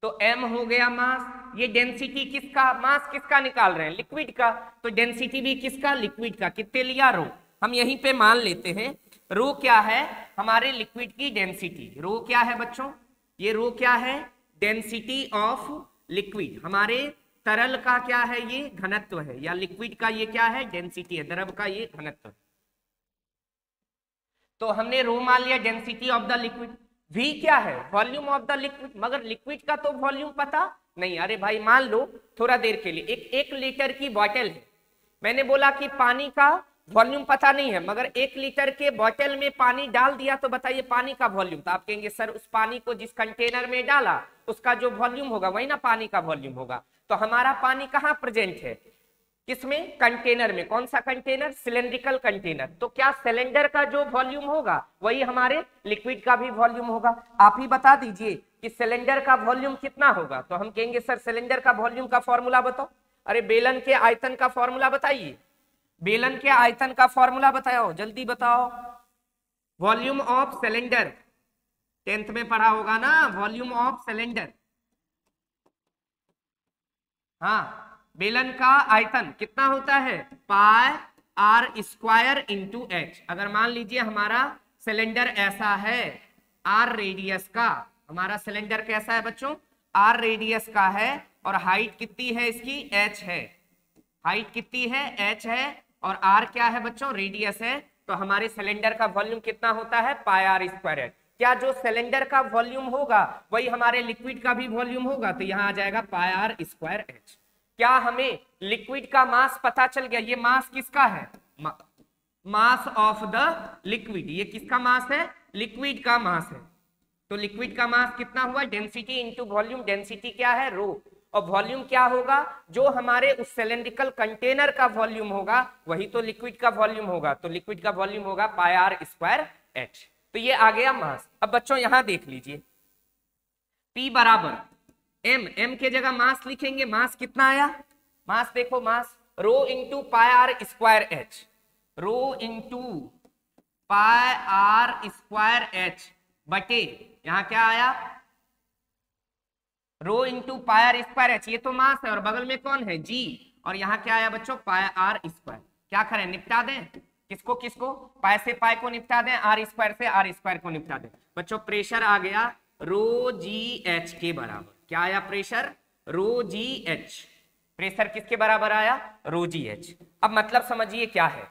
तो m हो गया मास। ये डेंसिटी किसका? मास किसका निकाल रहे हैं? लिक्विड का। तो डेंसिटी भी किसका? लिक्विड का। कितने लिया? रो। हम यहीं पे मान लेते हैं रो क्या है? हमारे लिक्विड की डेंसिटी। रो क्या है बच्चों? ये रो क्या है? Density of liquid. हमारे तरल का क्या है? ये घनत्व है, या लिक्विड का ये क्या है? डेंसिटी है, द्रव का ये घनत्व है। तो हमने रो मान लिया, density of the liquid. v क्या है? Volume of the liquid. मगर लिक्विड का तो वॉल्यूम पता नहीं। अरे भाई मान लो थोड़ा देर के लिए एक लीटर की बॉटल है, मैंने बोला कि पानी का वॉल्यूम पता नहीं है, मगर 1 लीटर के बॉटल में पानी डाल दिया तो बताइए पानी का वॉल्यूम। तो आप कहेंगे सर उस पानी को जिस कंटेनर में डाला उसका जो वॉल्यूम होगा वही ना पानी का वॉल्यूम होगा। तो हमारा पानी कहाँ प्रेजेंट है? किसमें? कंटेनर में। कौन सा कंटेनर? Cylindrical container. तो क्या सिलेंडर का जो वॉल्यूम होगा वही हमारे लिक्विड का भी वॉल्यूम होगा? आप ही बता दीजिए कि सिलेंडर का वॉल्यूम कितना होगा। तो हम कहेंगे सर सिलेंडर का वॉल्यूम का फॉर्मूला बताओ। अरे बेलन के आयतन का फॉर्मूला बताइए, बेलन के आयतन का फॉर्मूला बताओ, जल्दी बताओ। वॉल्यूम ऑफ सिलेंडर 10th में पढ़ा होगा ना, वॉल्यूम ऑफ सिलेंडर। हाँ, बेलन का आयतन कितना होता है? पाई आर स्क्वायर इंटू एच। अगर मान लीजिए हमारा सिलेंडर ऐसा है आर रेडियस का, हमारा सिलेंडर कैसा है बच्चों? आर रेडियस का है, और हाइट कितनी है इसकी? एच है। हाइट कितनी है? एच है, और आर क्या है बच्चों? रेडियस है। तो हमारे सिलेंडर का वॉल्यूम कितना होता है? पाई आर स्क्वायर एच। क्या जो सिलेंडर का वॉल्यूम होगा वही हमारे लिक्विड का भी वॉल्यूम होगा? तो यहाँ आ जाएगा पाई आर स्क्वायर एच। क्या हमें लिक्विड का मास पता चल गया? ये मास किसका है? Mass of the liquid. ये किसका मास है? लिक्विड का मास है। तो लिक्विड का मास कितना हुआ? Density into volume. डेंसिटी क्या है? रो। और वॉल्यूम क्या होगा? जो हमारे उस सिलेंड्रिकल कंटेनर का वॉल्यूम होगा वही तो लिक्विड का वॉल्यूम होगा। तो लिक्विड का वॉल्यूम होगा पाई आर स्क्वायर एच। तो ये आ गया मास। अब बच्चों यहां देख लीजिए, P बराबर m के जगह मास लिखेंगे। मास कितना आया? मास देखो, mass rho into pi r square h, rho into pi r square h बटे यहां क्या आया? Rho into pi r square h. ये तो मास है और बगल में कौन है? g। और यहाँ क्या आया बच्चों? पाई आर स्क्वायर। क्या करें? निपटा दें। किसको किसको? पाई से पाई को निपटा दें, आर स्क्वायर से आर स्क्वायर को निपटा दें। बच्चों प्रेशर आ गया रो जी एच के बराबर। क्या आया? प्रेशर रो जी एच। प्रेशर किसके बराबर आया? रो जी एच। अब मतलब समझिए क्या है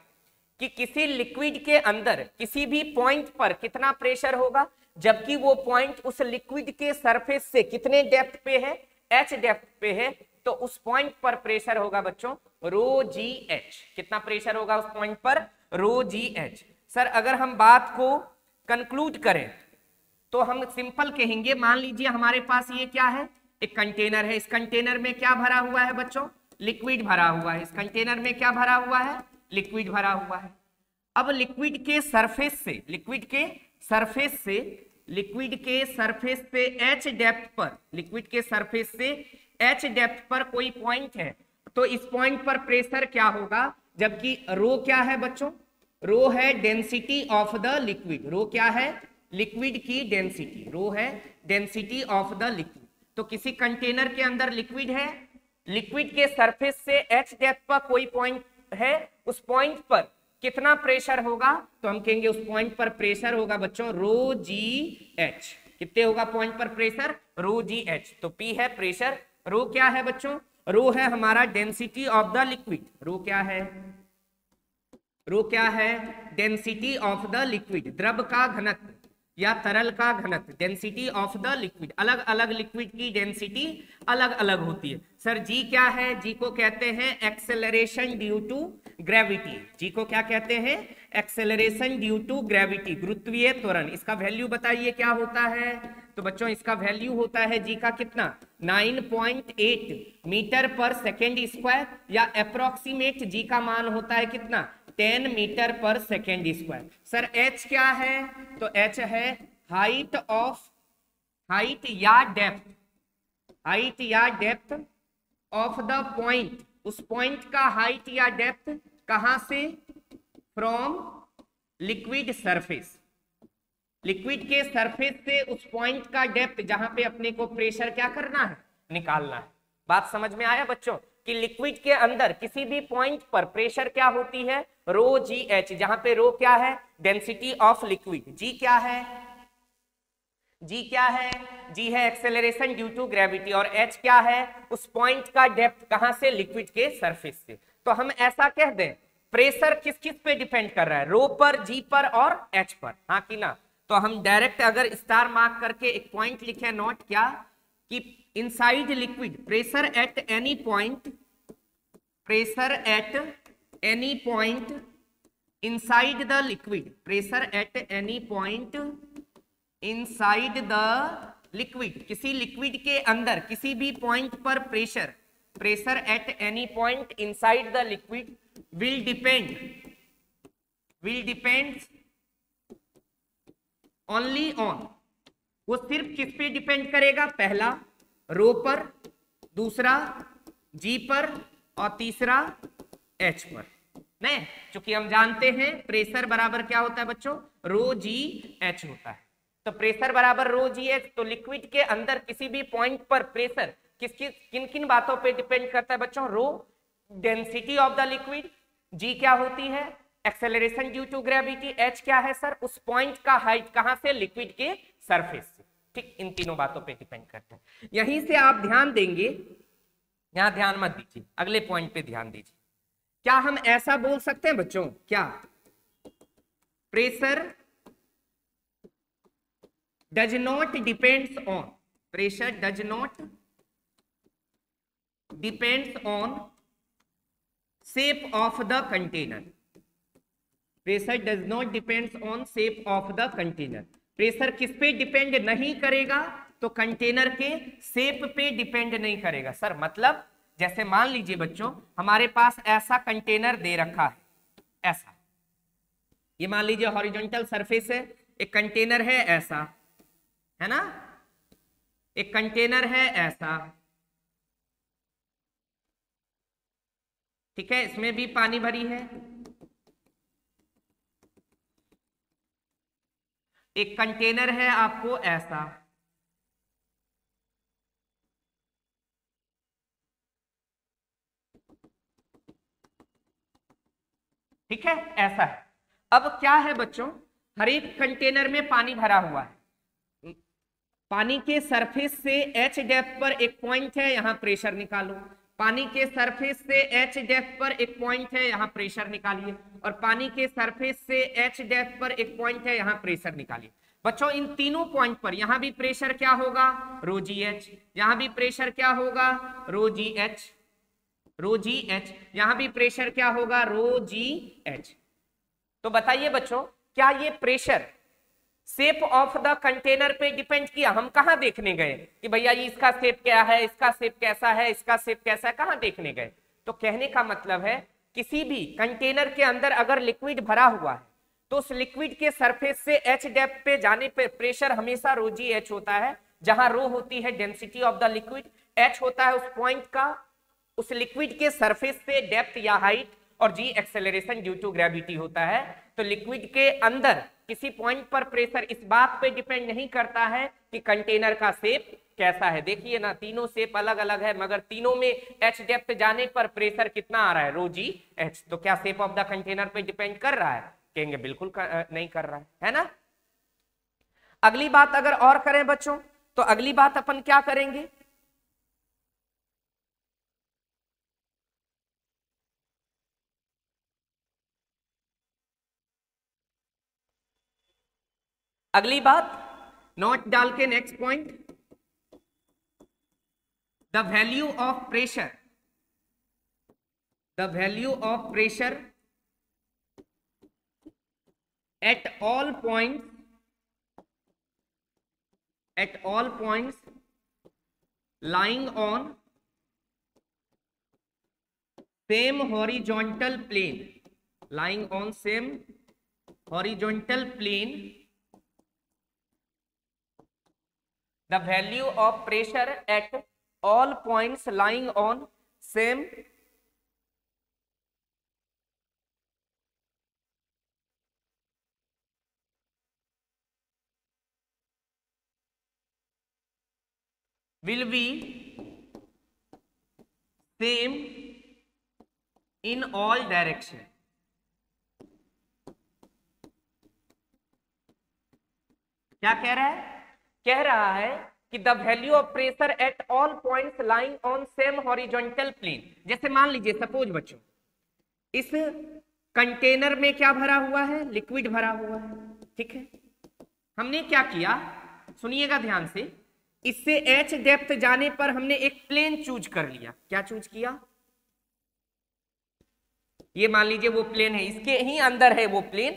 कि किसी लिक्विड के अंदर किसी भी पॉइंट पर कितना प्रेशर होगा, जबकि वो पॉइंट उस लिक्विड के सरफेस से कितने डेप्थ पे है? एच डेप्थ पे है। तो उस पॉइंट पर प्रेशर होगा बच्चों रो जी एच। कितना प्रेशर होगा उस पॉइंट पर? रो जी एच। सर अगर हम बात को कंक्लूड करें तो हम सिंपल कहेंगे, मान लीजिए हमारे पास ये क्या है? एक कंटेनर है। इस कंटेनर में क्या भरा हुआ है बच्चों? लिक्विड भरा हुआ है। इस कंटेनर में क्या भरा हुआ है? लिक्विड भरा हुआ है। अब लिक्विड के सरफेस से, लिक्विड के सरफेस से, लिक्विड के सरफेस पे एच डेप्थ पर, लिक्विड के सरफेस से एच डेप्थ पर कोई पॉइंट है, तो इस पॉइंट पर प्रेशर क्या होगा? जबकि रो क्या है बच्चों? रो है डेंसिटी ऑफ द लिक्विड। रो क्या है? लिक्विड की डेंसिटी। रो है डेंसिटी ऑफ द लिक्विड। तो किसी कंटेनर के अंदर लिक्विड है, लिक्विड के सरफेस से h डेप्थ पर कोई पॉइंट है, उस पॉइंट पर कितना प्रेशर होगा, तो हम कहेंगे उस पॉइंट पर प्रेशर होगा बच्चों रो जी एच। कितने होगा पॉइंट पर प्रेशर, रो जी एच। तो P है प्रेशर, रो क्या है बच्चों, रो है हमारा डेंसिटी ऑफ द लिक्विड। रो क्या है, रो क्या है, डेंसिटी ऑफ द लिक्विड, द्रव का घनत्व या तरल का घनत्व, डेंसिटी ऑफ द लिक्विड। अलग अलग लिक्विड की डेंसिटी अलग अलग होती है। सर जी क्या है, जी को कहते हैं एक्सेलरेशन ड्यू टू ग्रेविटी। जी को क्या कहते हैं, एक्सेलरेशन ड्यू टू ग्रेविटी, गुरुत्वीय त्वरण। इसका वैल्यू बताइए क्या होता है, तो बच्चों इसका वैल्यू होता है जी का कितना, 9.8 मीटर पर सेकेंड स्क्वायर, या अप्रोक्सीमेट जी का मान होता है कितना, 10 metre per second square. Sir H क्या है, तो एच है हाइट ऑफ, हाइट या डेप्थ, हाइट या डेप्थ ऑफ द पॉइंट, उस पॉइंट का हाइट या डेप्थ कहां से, फ्रॉम लिक्विड सरफेस, लिक्विड के सरफेस से उस पॉइंट का डेप्थ जहां पे अपने को प्रेशर क्या करना है, निकालना है। बात समझ में आया बच्चों कि लिक्विड के अंदर किसी भी पॉइंट पर प्रेशर क्या होती है, रो जी एच, जहां पे रो क्या है, डेंसिटी ऑफ लिक्विड, जी क्या है, जी क्या है, जी है एक्सेलरेशन ड्यू टू ग्रेविटी, और एच क्या है, उस पॉइंट का डेप्थ कहां से, लिक्विड के सरफेस से। तो हम ऐसा कह दें प्रेशर किस किस पे डिपेंड कर रहा है, रो पर, जी पर और एच पर, हाँ कि ना। तो हम डायरेक्ट अगर स्टार मार्क करके एक पॉइंट लिखे, नोट क्या, कि inside liquid pressure at any point, pressure at any point inside the liquid, pressure at any point inside the liquid, किसी लिक्विड के अंदर किसी भी पॉइंट पर pressure, pressure at any point inside the liquid will depend, will depend only on, वो सिर्फ किस पे डिपेंड करेगा, पहला रो पर, दूसरा जी पर, और तीसरा एच पर। नहीं, चूंकि हम जानते हैं प्रेशर बराबर क्या होता है बच्चों, रो जी एच होता है। तो प्रेशर बराबर रो जी एच, तो लिक्विड के अंदर किसी भी पॉइंट पर प्रेशर किन किन बातों पे डिपेंड करता है बच्चों, rho density of the liquid, जी क्या होती है acceleration due to gravity, H क्या है सर उस पॉइंट का हाइट कहां से, लिक्विड के सरफेस से। ठीक, इन तीनों बातों पे डिपेंड करता है। यहीं से आप ध्यान देंगे, यहां ध्यान मत दीजिए, अगले पॉइंट पे ध्यान दीजिए। क्या हम ऐसा बोल सकते हैं बच्चों, क्या pressure does not depends on, pressure does not depends on shape of the container, pressure does not depends on shape of the container, pressure किस पे डिपेंड नहीं करेगा, तो कंटेनर के शेप पे डिपेंड नहीं करेगा। सर मतलब जैसे मान लीजिए बच्चों हमारे पास ऐसा कंटेनर दे रखा है, ऐसा, ये मान लीजिए हॉरिजॉन्टल सरफेस है, एक कंटेनर है ऐसा, है ना, एक कंटेनर है ऐसा, ठीक है, इसमें भी पानी भरी है, एक कंटेनर है आपको ऐसा, ठीक है, ऐसा है। अब क्या है बच्चों, हर एक कंटेनर में पानी भरा हुआ है, पानी के सरफेस से एच डेप्थ पर एक पॉइंट है, यहां प्रेशर निकालो, पानी के सरफेस से एच डेप्थ पर एक पॉइंट है, यहां प्रेशर निकालिए, और पानी के सरफेस से एच डेप्थ पर एक पॉइंट है, यहां प्रेशर निकालिए। बच्चों इन तीनों पॉइंट पर यहां भी प्रेशर क्या होगा, रो जी एच, यहां भी प्रेशर क्या होगा, रो जी एच, रो जी एच, यहां भी प्रेशर क्या होगा, रो जी एच। तो बताइए बच्चों क्या ये pressure shape of the container पे डिपेंड किया, हम कहां देखने गए कि भैया ये इसका शेप क्या है, इसका शेप कैसा है, इसका शेप कैसा है, कहां देखने गए। तो कहने का मतलब है किसी भी कंटेनर के अंदर अगर लिक्विड भरा हुआ है तो उस लिक्विड के सरफेस से एच डेप्थ पे जाने पे प्रेशर हमेशा रो जी एच होता है, जहां रो होती है density of the liquid, H होता है उस पॉइंट का, उस लिक्विड के सरफेस से डेप्थ या हाइट, और जी एक्सेलरेशन ड्यू टू ग्रेविटी होता है। तो लिक्विड के अंदर किसी पॉइंट पर प्रेशर इस बात पे डिपेंड नहीं करता है कि कंटेनर का शेप कैसा है, देखिए ना तीनों शेप अलग अलग है, मगर तीनों में एच डेप्थ जाने पर प्रेशर कितना आ रहा है, रो जी एच। तो क्या शेप ऑफ द कंटेनर पे डिपेंड कर रहा है? कहेंगे बिल्कुल नहीं कर रहा है ना। अगली बात अगर और करें बच्चों, तो अगली बात अपन क्या करेंगे, अगली बात नोट डाल के next point, the value of pressure, the value of pressure at all points lying on same horizontal plane, lying on same horizontal plane, the value of pressure at all points lying on same will be same in all direction। क्या कह रहा है? कह रहा है कि the value of pressure at all points lying on same horizontal plane. जैसे मान लीजिए सपोज बच्चों, इस कंटेनर में क्या भरा हुआ है, लिक्विड भरा हुआ है, ठीक है। हमने क्या किया, सुनिएगा ध्यान से, इससे एच डेप्थ जाने पर हमने एक प्लेन चूज कर लिया। क्या चूज किया? ये मान लीजिए वो प्लेन है, इसके ही अंदर है वो प्लेन,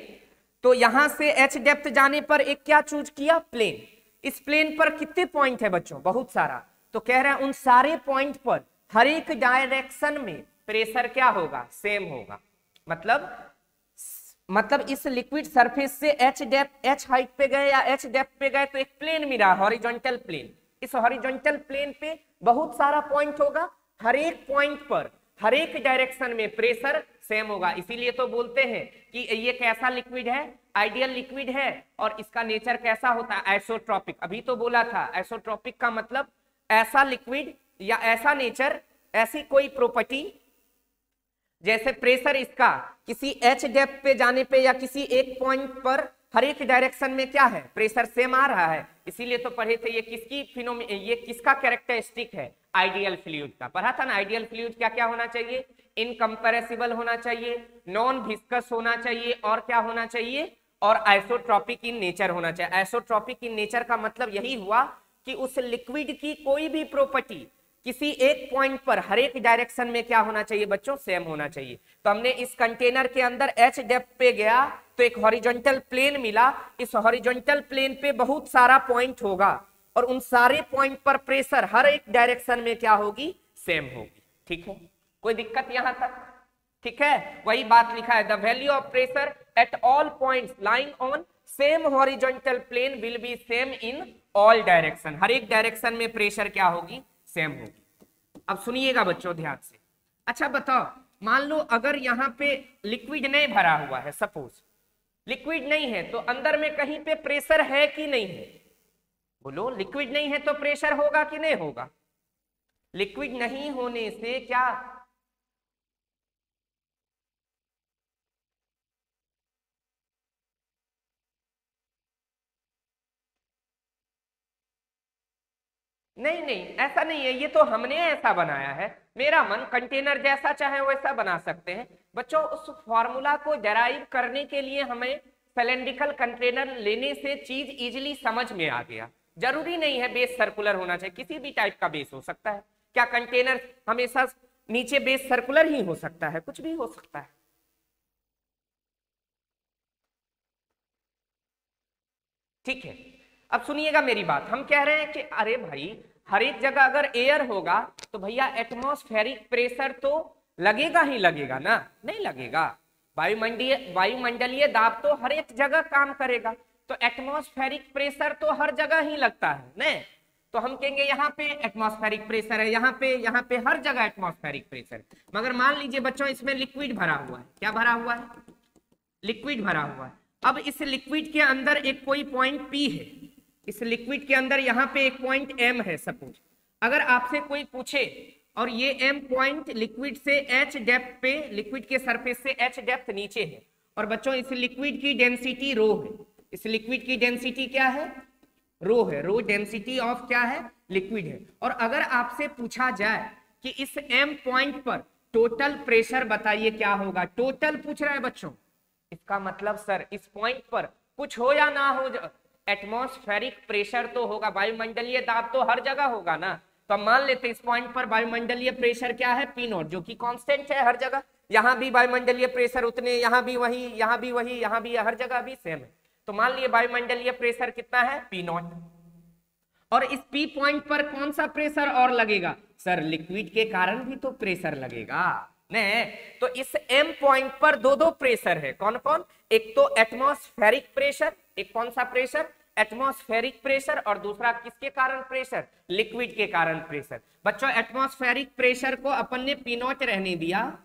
तो यहां से एच डेप्थ जाने पर एक क्या चूज किया, प्लेन। इस प्लेन पर कितने पॉइंट है बच्चों, बहुत सारा। तो कह रहा है उन सारे पॉइंट पर हर एक डायरेक्शन में प्रेशर क्या होगा, सेम होगा। मतलब इस लिक्विड सरफेस से एच डेप्थ, एच हाइट पे गए या एच डेप्थ पे गए तो एक प्लेन मिला, हॉरिजॉन्टल प्लेन। इस हॉरिजॉन्टल प्लेन पे बहुत सारा पॉइंट होगा, हर एक पॉइंट पर हर एक डायरेक्शन में प्रेशर सेम होगा। इसीलिए तो बोलते हैं कि ये कैसा लिक्विड है, आइडियल लिक्विड है, और इसका नेचर कैसा होता है, आइसोट्रॉपिक। अभी तो बोला था आइसोट्रॉपिक का मतलब ऐसा लिक्विड या ऐसा नेचर, ऐसी कोई प्रॉपर्टी जैसे प्रेशर इसका किसी एच डेप्थ पे जाने पे या किसी एक पॉइंट पर हर एक डायरेक्शन में क्या है, प्रेशर सेम आ रहा है। इसीलिए तो पढ़े थे ये किसकी ये किसका कैरेक्टरिस्टिक है, आइडियल फ्लूइड का। पढ़ा था ना, आइडियल फ्लूइड क्या क्या होना चाहिए, इनकंप्रेसिबल होना चाहिए, नॉन विस्कस होना चाहिए, और क्या होना चाहिए, और आइसोट्रॉपिक इन नेचर होना चाहिए। आइसोट्रॉपिक इन नेचर का मतलब यही हुआ कि उस लिक्विड की कोई भी प्रॉपर्टी किसी एक पॉइंट पर हर एक डायरेक्शन में क्या होना चाहिए बच्चों, सेम होना चाहिए। तो हमने इस कंटेनर के अंदर एच डेप्थ पे गया तो एक हॉरिजॉन्टल प्लेन मिला, इस हॉरिजॉन्टल प्लेन पे बहुत सारा पॉइंट होगा, और उन सारे पॉइंट पर प्रेशर हर एक डायरेक्शन में क्या होगी, सेम होगी। ठीक है, कोई दिक्कत यहां तक? ठीक है, वही बात लिखा है, the value of pressure at all points lying on same horizontal plane will be same in all direction. हर एक डायरेक्शन में प्रेशर क्या होगी, सेम होगी। अब सुनिएगा बच्चों ध्यान से। अच्छा बताओ, मान लो अगर यहाँ पे लिक्विड नहीं भरा हुआ है, सपोज लिक्विड नहीं है, तो अंदर में कहीं पे प्रेशर है कि नहीं है? बोलो, लिक्विड नहीं है तो प्रेशर होगा कि नहीं होगा? लिक्विड नहीं होने से क्या, नहीं नहीं ऐसा नहीं है, ये तो हमने ऐसा बनाया है। मेरा मन कंटेनर जैसा चाहे वैसा बना सकते हैं बच्चों। उस फॉर्मूला को डेराइव करने के लिए हमें सिलेंड्रिकल कंटेनर लेने से चीज इजीली समझ में आ गया। जरूरी नहीं है बेस सर्कुलर होना चाहिए, किसी भी टाइप का बेस हो सकता है। क्या कंटेनर हमेशा नीचे बेस सर्कुलर ही हो सकता है? कुछ भी हो सकता है। ठीक है, अब सुनिएगा मेरी बात। हम कह रहे हैं कि अरे भाई हर एक जगह अगर एयर होगा तो भैया एटमॉस्फेरिक प्रेशर तो लगेगा ही लगेगा ना, नहीं लगेगा? वायुमंडलीय दाब तो हर एक जगह काम करेगा, तो एटमॉस्फेरिक प्रेशर तो हर जगह ही लगता है ना। तो हम कहेंगे यहाँ पे एटमॉस्फेरिक प्रेशर है, यहाँ पे हर जगह एटमॉस्फेरिक प्रेशर। मगर मान लीजिए बच्चों इसमें लिक्विड भरा हुआ है। क्या भरा हुआ है? लिक्विड भरा हुआ है। अब इस लिक्विड के अंदर एक कोई पॉइंट P है, इस लिक्विड के अंदर यहाँ पे एक पॉइंट M है सपोज, अगर आपसे कोई पूछे और ये M पॉइंट लिक्विड से H डेप्थ पे, लिक्विड के सरफेस से H डेप्थ नीचे है, और बच्चों इस लिक्विड की डेंसिटी रो है, इस लिक्विड की डेंसिटी क्या है, रो है, रो डेंसिटी ऑफ क्या है, लिक्विड है। और अगर आपसे पूछा जाए कि इस M पॉइंट पर टोटल प्रेशर बताइए क्या होगा, टोटल पूछ रहा है बच्चों, इसका मतलब सर इस पॉइंट पर कुछ हो या ना हो, एटमॉस्फेरिक प्रेशर तो होगा, वायुमंडलीय दाब तो हर जगह होगा ना। तो हम मान लेते हैं इस पॉइंट पर वायुमंडलीय प्रेशर क्या है, पी नॉट, जो कि कांस्टेंट है हर जगह, यहाँ भी वायुमंडलीय प्रेशर उतने, यहाँ भी वही, यहाँ भी वही, यहाँ भी, हर जगह भी सेम है। तो मान लिए वायुमंडलीय प्रेशर कितना है, पी नॉट। और इस पी पॉइंट पर कौन सा प्रेशर और लगेगा, सर लिक्विड के कारण भी तो प्रेशर लगेगा ने। तो इस एम पॉइंट पर दो दो प्रेशर है, कौन कौन, एक तो एटमॉस्फेरिक प्रेशर, एक कौन सा प्रेशर, एटमॉस्फेरिक प्रेशर, और दूसरा किसके कारण प्रेशर, लिक्विड के कारण प्रेशर। बच्चों एटमॉस्फेरिक प्रेशर को अपन ने पी नॉट रहने दिया,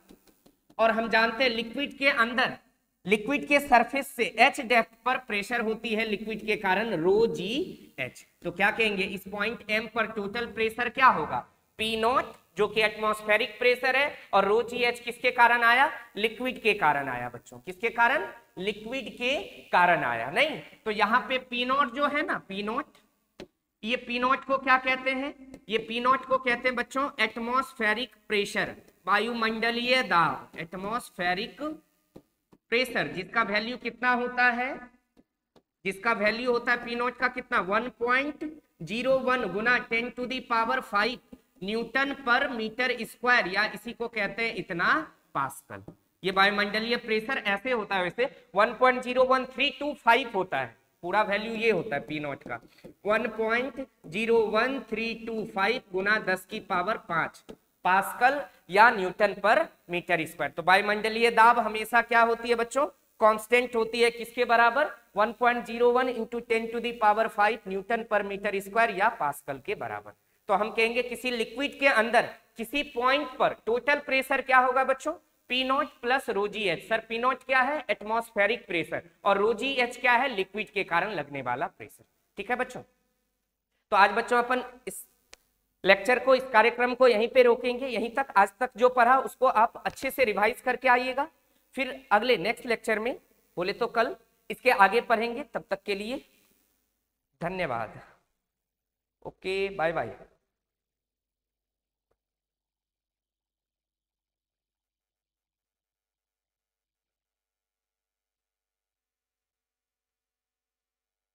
और हम जानते हैं लिक्विड के अंदर, लिक्विड के सरफेस से H डेप्थ पर प्रेशर होती है लिक्विड के कारण रो जी एच। तो क्या कहेंगे, इस पॉइंट M पर टोटल प्रेशर क्या होगा, पी नॉट, जो कि एटमॉस्फेरिक प्रेशर है, और रो जी एच किसके कारण आया, लिक्विड के कारण आया बच्चों, किसके कारण, लिक्विड के कारण आया। नहीं तो यहाँ पे पी नॉट जो है ना, पी नॉट, ये पी नॉट को क्या कहते हैं, ये पी नॉट को कहते हैं बच्चों एटमॉस्फेरिक प्रेशर, वायुमंडलीय दाब, एटमॉस्फेरिक प्रेशर, जिसका वैल्यू कितना होता है, जिसका वैल्यू होता है पी नॉट का कितना, 1.01 गुना 10⁵ न्यूटन पर मीटर स्क्वायर, या इसी को कहते हैं इतना पास्कल। ये वायुमंडलीय प्रेशर ऐसे होता है, वैसे 1.01325 होता है, पूरा वैल्यू ये होता है पी नॉट का 1.01325 गुना 10⁵ पास्कल या न्यूटन पर मीटर स्क्वायर। तो वायुमंडलीय दाब हमेशा क्या होती है बच्चों, कांस्टेंट होती है, किसके बराबर, 1.01 इंटू 10⁵ न्यूटन पर मीटर स्क्वायर या पास्कल के बराबर। तो हम कहेंगे किसी लिक्विड के अंदर किसी पॉइंट पर टोटल प्रेशर क्या होगा बच्चों, P not plus row ji H. Sir P not क्या है, एटमॉस्फेरिक प्रेशर, और रो जी एच क्या है, लिक्विड के कारण लगने वाला प्रेशर। ठीक है बच्चों, तो आज बच्चों अपन इस लेक्चर को, इस कार्यक्रम को यहीं पे रोकेंगे, यहीं तक, आज तक जो पढ़ा उसको आप अच्छे से रिवाइज करके आइएगा, फिर अगले नेक्स्ट लेक्चर में बोले तो कल इसके आगे पढ़ेंगे। तब तक के लिए धन्यवाद, ओके बाय बाय।